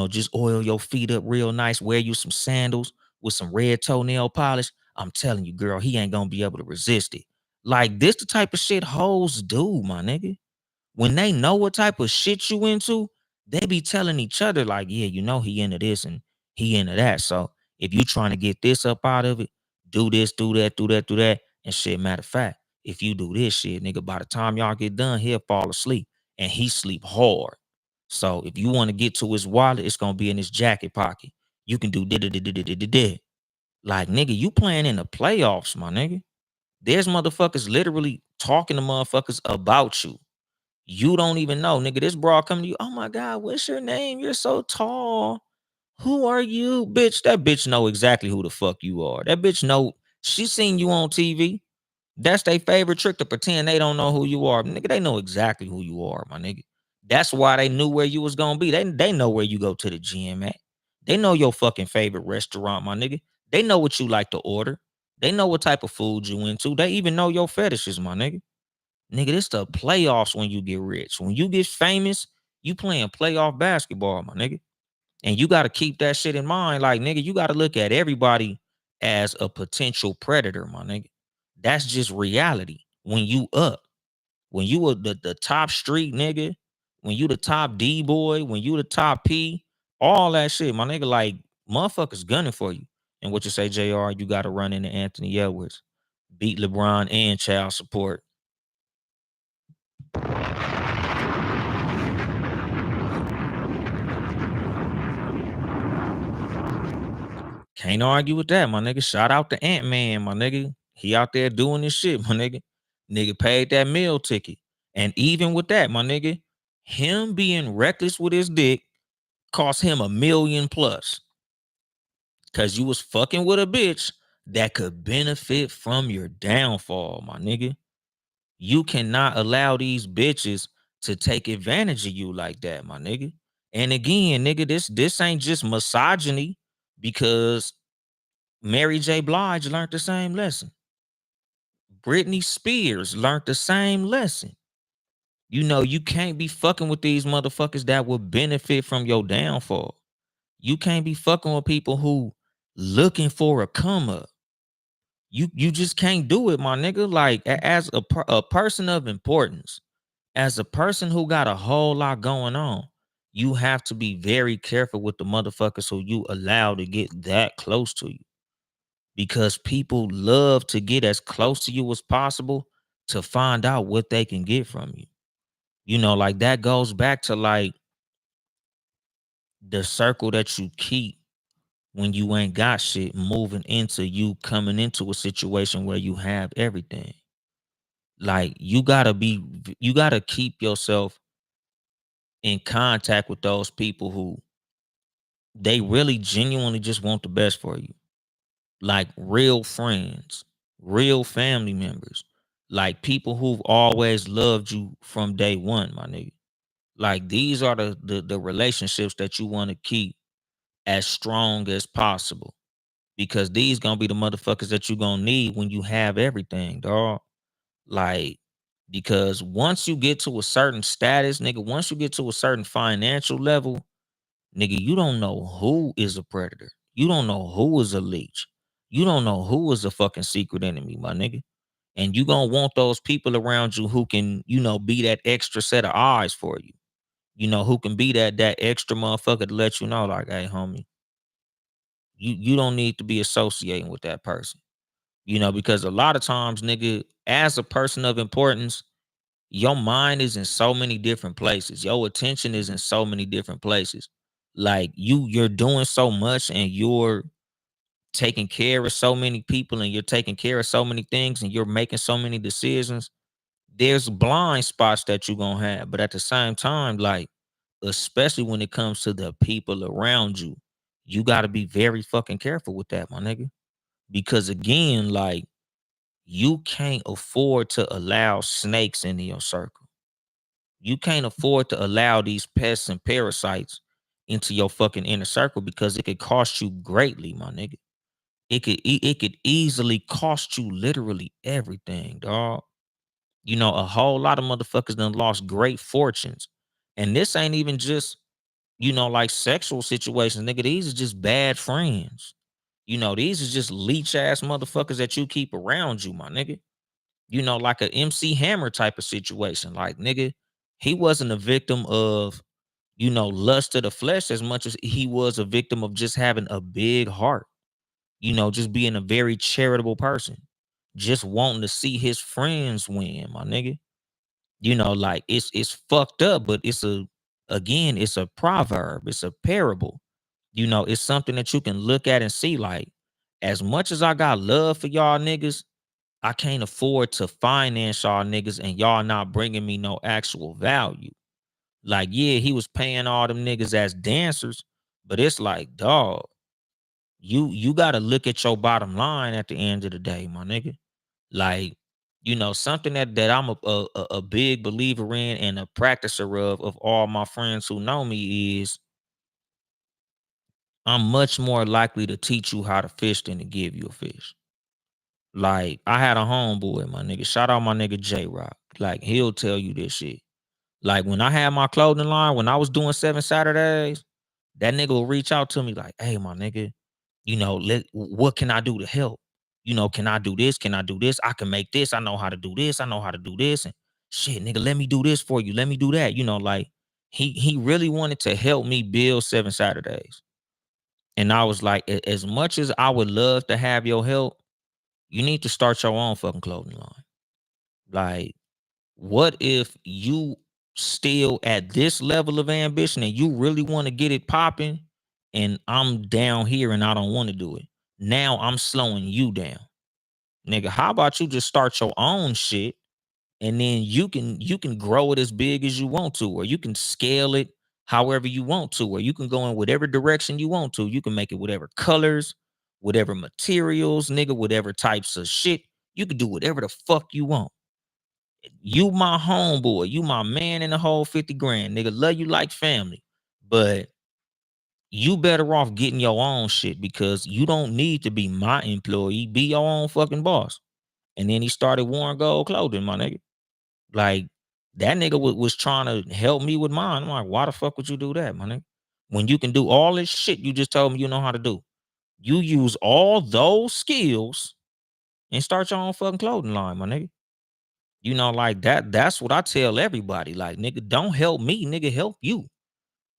just oil your feet up real nice. Wear you some sandals with some red toenail polish. I'm telling you, girl, he ain't gonna be able to resist it. Like, this the type of shit hoes do, my nigga. When they know what type of shit you into, they be telling each other, like, yeah, he into this and he into that. So if you trying to get this up out of it, do this, do that, do that, do that. And shit, matter of fact, if you do this shit, nigga, by the time y'all get done, he'll fall asleep. And he sleep hard. So if you want to get to his wallet, it's gonna be in his jacket pocket. You can do did. Like, nigga, you playing in the playoffs, my nigga. There's motherfuckers literally talking to motherfuckers about you. You don't even know, nigga. This broad coming to you. Oh my God, what's your name? You're so tall. Who are you? Bitch, that bitch know exactly who the fuck you are. That bitch know, she seen you on TV. That's their favorite trick, to pretend they don't know who you are. Nigga, they know exactly who you are, my nigga. That's why they knew where you was gonna be. They know where you go to the gym at. They know your fucking favorite restaurant, my nigga. They know what you like to order. They know what type of food you into. They even know your fetishes, my nigga. Nigga, this the playoffs when you get rich. When you get famous, you playing playoff basketball, my nigga. And you got to keep that shit in mind. Like, nigga, you got to look at everybody as a potential predator, my nigga. That's just reality. When you up, when you were the top street nigga, when you the top D boy, when you the top P, all that shit, my nigga, like, motherfuckers gunning for you. And what you say, JR, you got to run into Anthony Edwards, beat LeBron and child support. Can't argue with that, my nigga. Shout out to Ant-Man, my nigga. He out there doing this shit, my nigga. Nigga paid that meal ticket. And even with that, my nigga, him being reckless with his dick cost him $1 million plus. Cause you was fucking with a bitch that could benefit from your downfall, my nigga. You cannot allow these bitches to take advantage of you like that, my nigga. And again, nigga, this ain't just misogyny, because Mary J. Blige learned the same lesson. Britney Spears learned the same lesson. You can't be fucking with these motherfuckers that will benefit from your downfall. You can't be fucking with people who looking for a come up. You just can't do it, my nigga. Like, as a person of importance, as a person who got a whole lot going on, you have to be very careful with the motherfuckers who you allow to get that close to you. Because people love to get as close to you as possible to find out what they can get from you. Like, that goes back to, like, the circle that you keep when you ain't got shit, moving into you coming into a situation where you have everything. Like, you gotta keep yourself in contact with those people who they really genuinely just want the best for you. Like, real friends, real family members, like people who've always loved you from day one, my nigga. Like, these are the relationships that you want to keep as strong as possible, because these gonna be the motherfuckers that you gonna need when you have everything, dog. Like, because once you get to a certain status, nigga, once you get to a certain financial level, nigga, you don't know who is a predator. You don't know who is a leech. You don't know who is a fucking secret enemy, my nigga. And you gonna want those people around you who can, be that extra set of eyes for you. Who can be that extra motherfucker to let you know, like, hey, homie, you don't need to be associating with that person. Because a lot of times, nigga, as a person of importance, your mind is in so many different places. Your attention is in so many different places. Like, you're doing so much, and you're taking care of so many people, and you're taking care of so many things, and you're making so many decisions there's blind spots that you're gonna have, but at the same time, like, especially when it comes to the people around you, you got to be very fucking careful with that, my nigga. Because again, like, you can't afford to allow snakes into your circle. You can't afford to allow these pests and parasites into your fucking inner circle because it could cost you greatly, my nigga. It could easily cost you literally everything, dog. You know, a whole lot of motherfuckers done lost great fortunes. And this ain't even just, like sexual situations, nigga. These are just bad friends. These are just leech ass motherfuckers that you keep around you, my nigga. Like a MC Hammer type of situation. Like, nigga, he wasn't a victim of, lust of the flesh as much as he was a victim of just having a big heart, just being a very charitable person, just wanting to see his friends win, my nigga. Like, it's fucked up, but it's a proverb, it's a parable. It's something that you can look at and see, like, as much as I got love for y'all niggas, I can't afford to finance y'all niggas and y'all not bringing me no actual value. Like, yeah, he was paying all them niggas as dancers, but it's like, dog, you got to look at your bottom line at the end of the day, my nigga. Like, something that I'm a big believer in and a practicer of all my friends who know me is, I'm much more likely to teach you how to fish than to give you a fish. Like, I had a homeboy, my nigga. Shout out my nigga J Rock. Like, he'll tell you this shit. Like, when I had my clothing line, when I was doing 7 Saturdays, that nigga will reach out to me like, hey, my nigga, what can I do to help? Can I do this? Can I do this? I can make this. I know how to do this. I know how to do this. And shit, nigga, let me do this for you. Let me do that. Like, he really wanted to help me build 7 Saturdays. And I was like, as much as I would love to have your help, you need to start your own fucking clothing line. Like, what if you still at this level of ambition and you really want to get it popping, and I'm down here and I don't want to do it? Now I'm slowing you down. Nigga, how about you just start your own shit, and then you can grow it as big as you want to, or you can scale it however you want to, or you can go in whatever direction you want to. You can make it whatever colors, whatever materials, nigga, whatever types of shit. You can do whatever the fuck you want. You my homeboy, you my man in the whole 50 grand, nigga. Love you like family. But you better off getting your own shit because you don't need to be my employee. Be your own fucking boss. And then he started Warren Gold Clothing, my nigga. Like, that nigga was trying to help me with mine. I'm like, why the fuck would you do that, my nigga? When you can do all this shit you just told me you know how to do. You use all those skills and start your own fucking clothing line, my nigga. Like that. That's what I tell everybody. Like, nigga, don't help me, nigga, help you.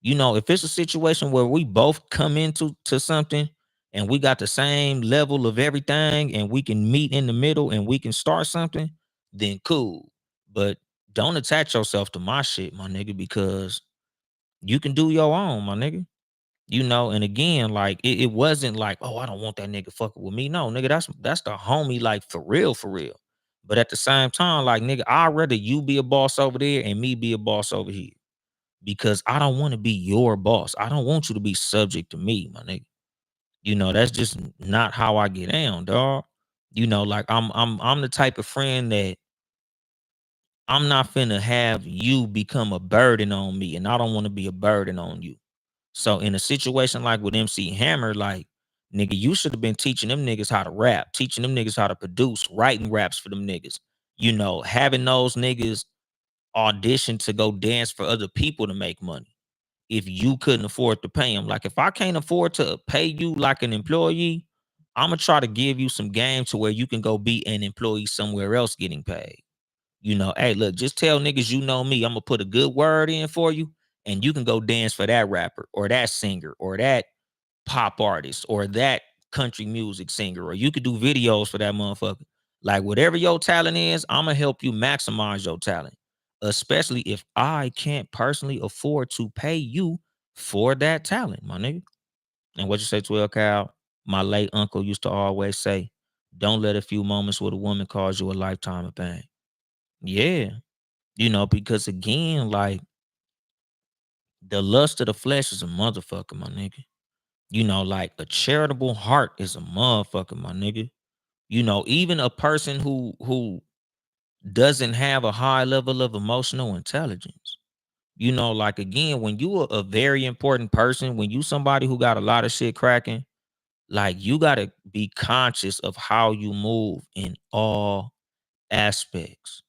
If it's a situation where we both come into something and we got the same level of everything and we can meet in the middle and we can start something, then cool. But don't attach yourself to my shit, my nigga, because you can do your own, my nigga. And again, like, it wasn't like, oh, I don't want that nigga fucking with me. No, nigga, that's the homie, like, for real, for real. But at the same time, like, nigga, I'd rather you be a boss over there and me be a boss over here. Because I don't want to be your boss. I don't want you to be subject to me, my nigga. That's just not how I get down, dog. Like, I'm the type of friend that I'm not finna have you become a burden on me, and I don't want to be a burden on you. So in a situation like with MC Hammer, like, nigga, you should have been teaching them niggas how to rap, teaching them niggas how to produce, writing raps for them niggas. Having those niggas audition to go dance for other people to make money. If you couldn't afford to pay them, like, if I can't afford to pay you like an employee, I'm gonna try to give you some game to where you can go be an employee somewhere else getting paid. Hey, look, just tell niggas you know me. I'm gonna put a good word in for you, and you can go dance for that rapper or that singer or that pop artist or that country music singer, or you could do videos for that motherfucker. Like, whatever your talent is, I'm gonna help you maximize your talent, especially if I can't personally afford to pay you for that talent, my nigga. And what you say, 12 Cal? My late uncle used to always say, don't let a few moments with a woman cause you a lifetime of pain. Yeah. Because again, like the lust of the flesh is a motherfucker, my nigga. Like a charitable heart is a motherfucker, my nigga. Even a person who doesn't have a high level of emotional intelligence. Like again, when you are a very important person, when you somebody who got a lot of shit cracking, like you gotta be conscious of how you move in all aspects.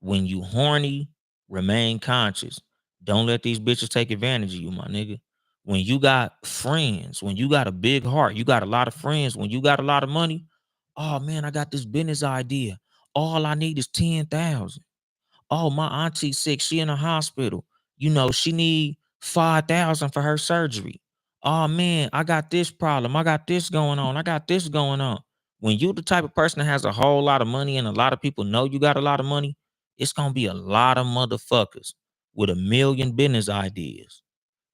When you horny, remain conscious. Don't let these bitches take advantage of you, my nigga. When you got friends, when you got a big heart, you got a lot of friends, when you got a lot of money, oh man, I got this business idea. All I need is 10,000. Oh, my auntie sick. She in a hospital. She need 5,000 for her surgery. Oh man, I got this problem. I got this going on. I got this going on. When you the type of person that has a whole lot of money and a lot of people know you got a lot of money, it's gonna be a lot of motherfuckers with a million business ideas.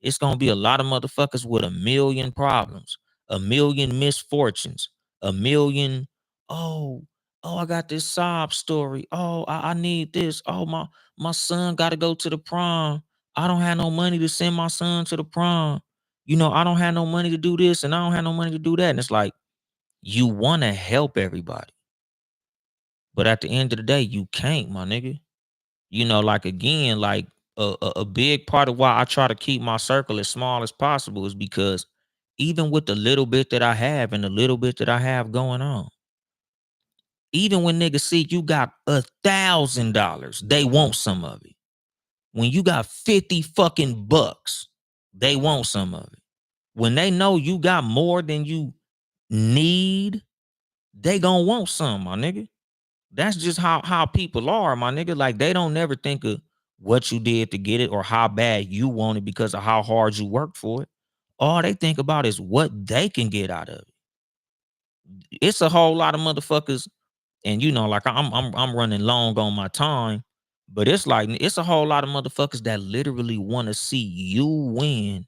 It's gonna be a lot of motherfuckers with a million problems, a million misfortunes, a million. Oh, I got this sob story. Oh, I need this. Oh, my son got to go to the prom. I don't have no money to send my son to the prom. I don't have no money to do this, and I don't have no money to do that. And it's like you want to help everybody, but at the end of the day, you can't, my nigga. Like again, like a big part of why I try to keep my circle as small as possible is because even with the little bit that I have and the little bit that I have going on, even when niggas see you got $1,000, they want some of it. When you got 50 fucking bucks, they want some of it. When they know you got more than you need, they gonna want some, my nigga. That's just how people are, my nigga. Like they don't never think of what you did to get it or how bad you want it because of how hard you worked for it. All they think about is what they can get out of it. It's a whole lot of motherfuckers, and like I'm running long on my time, but it's like it's a whole lot of motherfuckers that literally want to see you win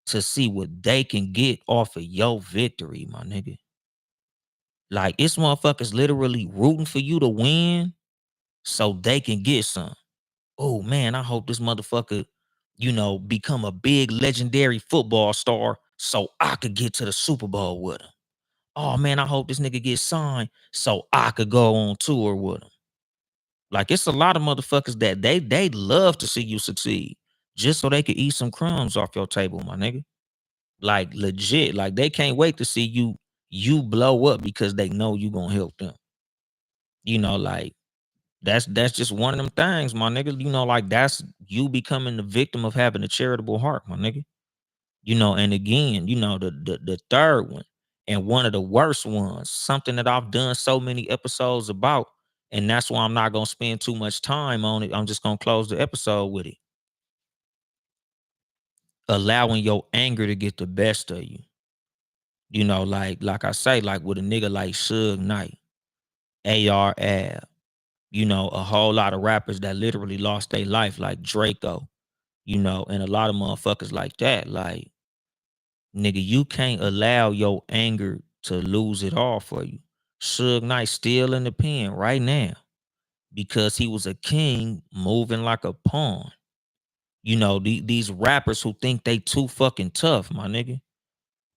to see what they can get off of your victory, my nigga. Like it's motherfuckers literally rooting for you to win so they can get some. Oh man, I hope this motherfucker, become a big legendary football star so I could get to the Super Bowl with him. Oh man, I hope this nigga gets signed so I could go on tour with him. Like it's a lot of motherfuckers that they love to see you succeed just so they could eat some crumbs off your table, my nigga. Like legit, like they can't wait to see you blow up because they know you gonna help them. Like that's just one of them things, my nigga. Like that's you becoming the victim of having a charitable heart, my nigga. And again, the third one and one of the worst ones, something that I've done so many episodes about, and that's why I'm not gonna spend too much time on it. I'm just gonna close the episode with it. Allowing your anger to get the best of you. Like I say, like with a nigga like Suge Knight, AR Ab, a whole lot of rappers that literally lost their life, like Draco, and a lot of motherfuckers like that. Like, nigga, you can't allow your anger to lose it all for you. Suge Knight still in the pen right now because he was a king moving like a pawn. These rappers who think they too fucking tough, my nigga.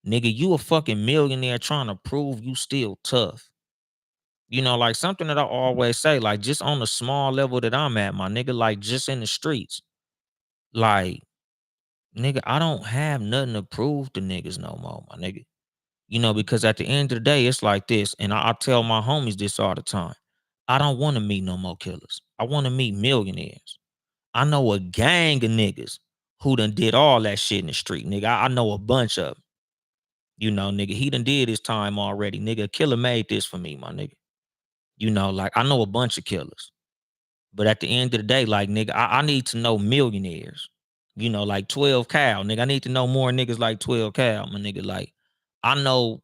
Nigga, you a fucking millionaire trying to prove you still tough. Like something that I always say, like just on the small level that I'm at, my nigga, like just in the streets. Like, nigga, I don't have nothing to prove to niggas no more, my nigga. Because at the end of the day, it's like this, and I tell my homies this all the time. I don't want to meet no more killers. I want to meet millionaires. I know a gang of niggas who done did all that shit in the street, nigga. I know a bunch of them. Nigga, he done did his time already. Nigga, a killer made this for me, my nigga. Like I know a bunch of killers. But at the end of the day, like nigga, I need to know millionaires. Like 12 Cal, nigga. I need to know more niggas like 12 Cal, my nigga. Like I know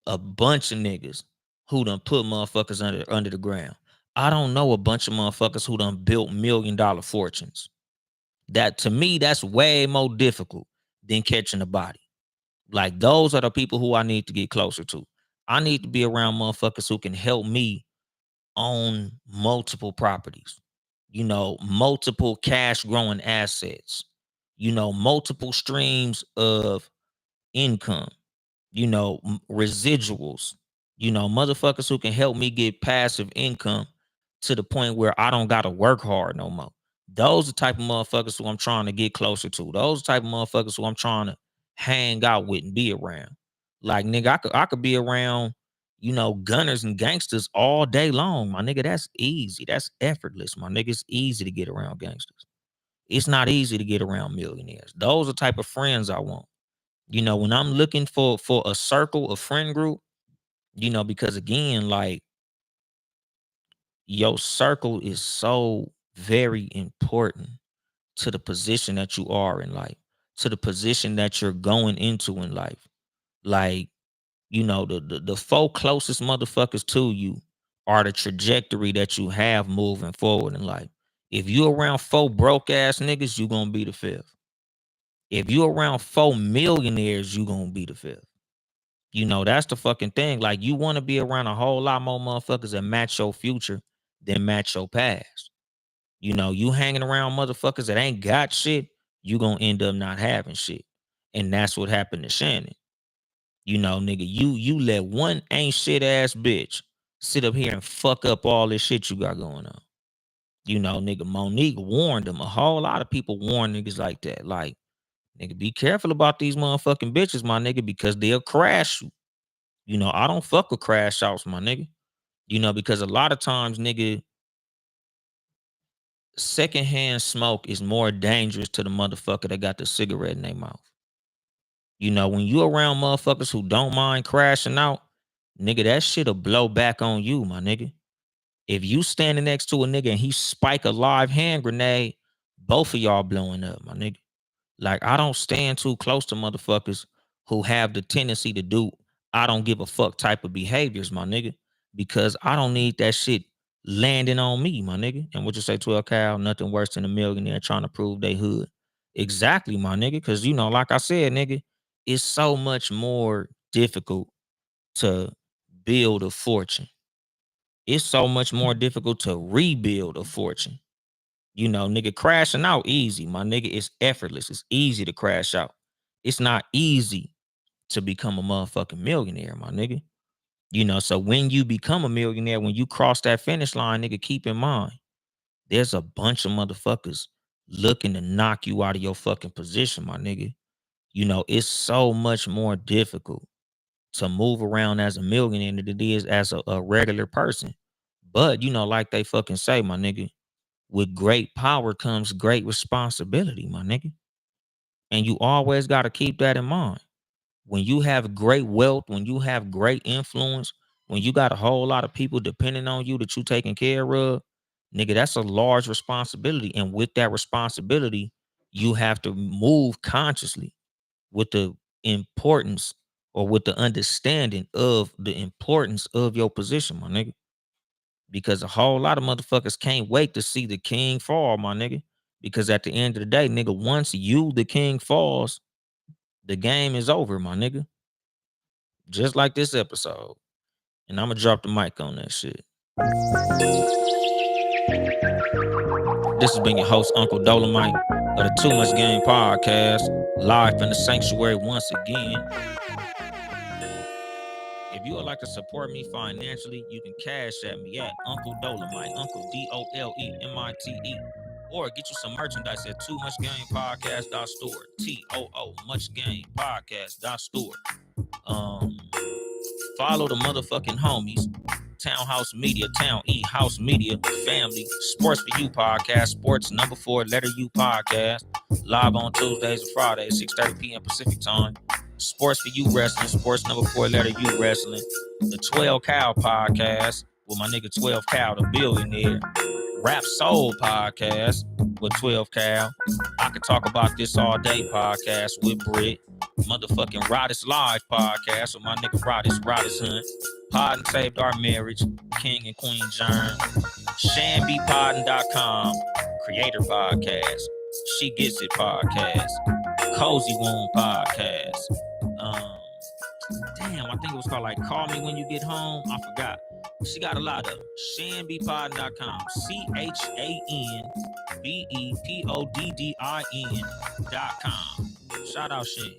a bunch of niggas who done put motherfuckers under the ground. I don't know a bunch of motherfuckers who done built $1,000,000 fortunes. That to me, that's way more difficult than catching a body. Like those are the people who I need to get closer to. I need to be around motherfuckers who can help me own multiple properties, multiple cash growing assets, multiple streams of income, residuals, motherfuckers who can help me get passive income to the point where I don't gotta work hard no more. Those are the type of motherfuckers who I'm trying to get closer to. Those are the type of motherfuckers who I'm trying to hang out with and be around. Like, nigga, I could be around, gunners and gangsters all day long, my nigga. That's easy. That's effortless, my nigga. It's easy to get around gangsters. It's not easy to get around millionaires. Those are the type of friends I want. When I'm looking for a circle, a friend group, because again, like, your circle is so very important to the position that you are in life, to the position that you're going into in life. Like, the four closest motherfuckers to you are the trajectory that you have moving forward in life. If you around four broke ass niggas, you gonna be the fifth. If you around four millionaires, you gonna be the fifth. That's the fucking thing. Like, you want to be around a whole lot more motherfuckers that match your future than match your past. You hanging around motherfuckers that ain't got shit, you gonna end up not having shit. And that's what happened to Shannon. Nigga, you let one ain't shit ass bitch sit up here and fuck up all this shit you got going on. Nigga, Monique warned them. A whole lot of people warn niggas like that. Like, nigga, be careful about these motherfucking bitches, my nigga, because they'll crash you. I don't fuck with crash outs, my nigga. Because a lot of times, nigga, secondhand smoke is more dangerous to the motherfucker that got the cigarette in their mouth. When you around motherfuckers who don't mind crashing out, nigga, that shit'll blow back on you, my nigga. If you standing next to a nigga and he spike a live hand grenade, both of y'all blowing up, my nigga. Like, I don't stand too close to motherfuckers who have the tendency to do I don't give a fuck type of behaviors, my nigga, because I don't need that shit landing on me, my nigga. And what you say, 12 Cal, nothing worse than a millionaire trying to prove they hood. Exactly, my nigga, because, like I said, nigga, it's so much more difficult to build a fortune. It's so much more difficult to rebuild a fortune. Nigga, crashing out easy, my nigga. It's effortless. It's easy to crash out. It's not easy to become a motherfucking millionaire, my nigga. So when you become a millionaire, when you cross that finish line, nigga, keep in mind, there's a bunch of motherfuckers looking to knock you out of your fucking position, my nigga. It's so much more difficult to move around as a millionaire than it is as a regular person. But, like they fucking say, my nigga, with great power comes great responsibility, my nigga. And you always got to keep that in mind. When you have great wealth, when you have great influence, when you got a whole lot of people depending on you that you taking care of, nigga, that's a large responsibility. And with that responsibility, you have to move consciously with the importance or with the understanding of the importance of your position, my nigga. Because a whole lot of motherfuckers can't wait to see the king fall, my nigga. Because at the end of the day, nigga, once you, the king, falls, the game is over, my nigga. Just like this episode. And I'm gonna drop the mic on that shit. This has been your host, Uncle Dolomite, of the Too Much Game podcast, live from the sanctuary once again. If you would like to support me financially, you can cash at me at Uncle Dolomite, Uncle DOLEMITE, or get you some merchandise at Too Much Game Podcast.store, TOO Much Game Podcast.store. Follow the motherfucking homies, Townhouse Media, Town E House Media, Family, Sports for You Podcast, Sports number 4 letter U Podcast, live on Tuesdays and Fridays, 6:30 p.m. Pacific Time. Sports for You Wrestling, Sports number 4 letter U Wrestling, the 12 Cal Podcast with my nigga 12 Cal, the billionaire, Rap Soul Podcast with 12 Cal, I Could Talk About This All Day Podcast with Britt, motherfucking Rodis Live Podcast with my nigga Rodis Hunt, Pod and Saved Our Marriage, King and Queen Jern, ShanbyPodden.com, Creator Podcast, She Gets It Podcast, Cozy Womb Podcast. Damn, I think it was called like Call Me When You Get Home. I forgot. She got a lot of them. ChanBePoddin.com. ChanBePoddin.com. Shout out Shan.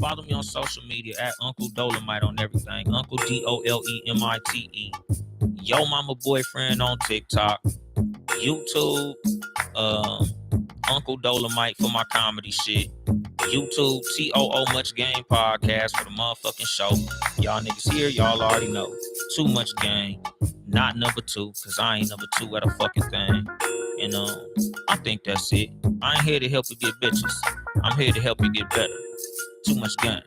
Follow me on social media at Uncle Dolemite on everything. Uncle DOLEMITE. Yo Mama Boyfriend on TikTok. YouTube. Uncle Dolemite for my comedy shit. YouTube, TOO Much Game Podcast for the motherfucking show. Y'all niggas here, y'all already know. Too Much Game. Not number 2, because I ain't number 2 at a fucking thing. And I think that's it. I ain't here to help you get bitches. I'm here to help you get better. Too Much Game.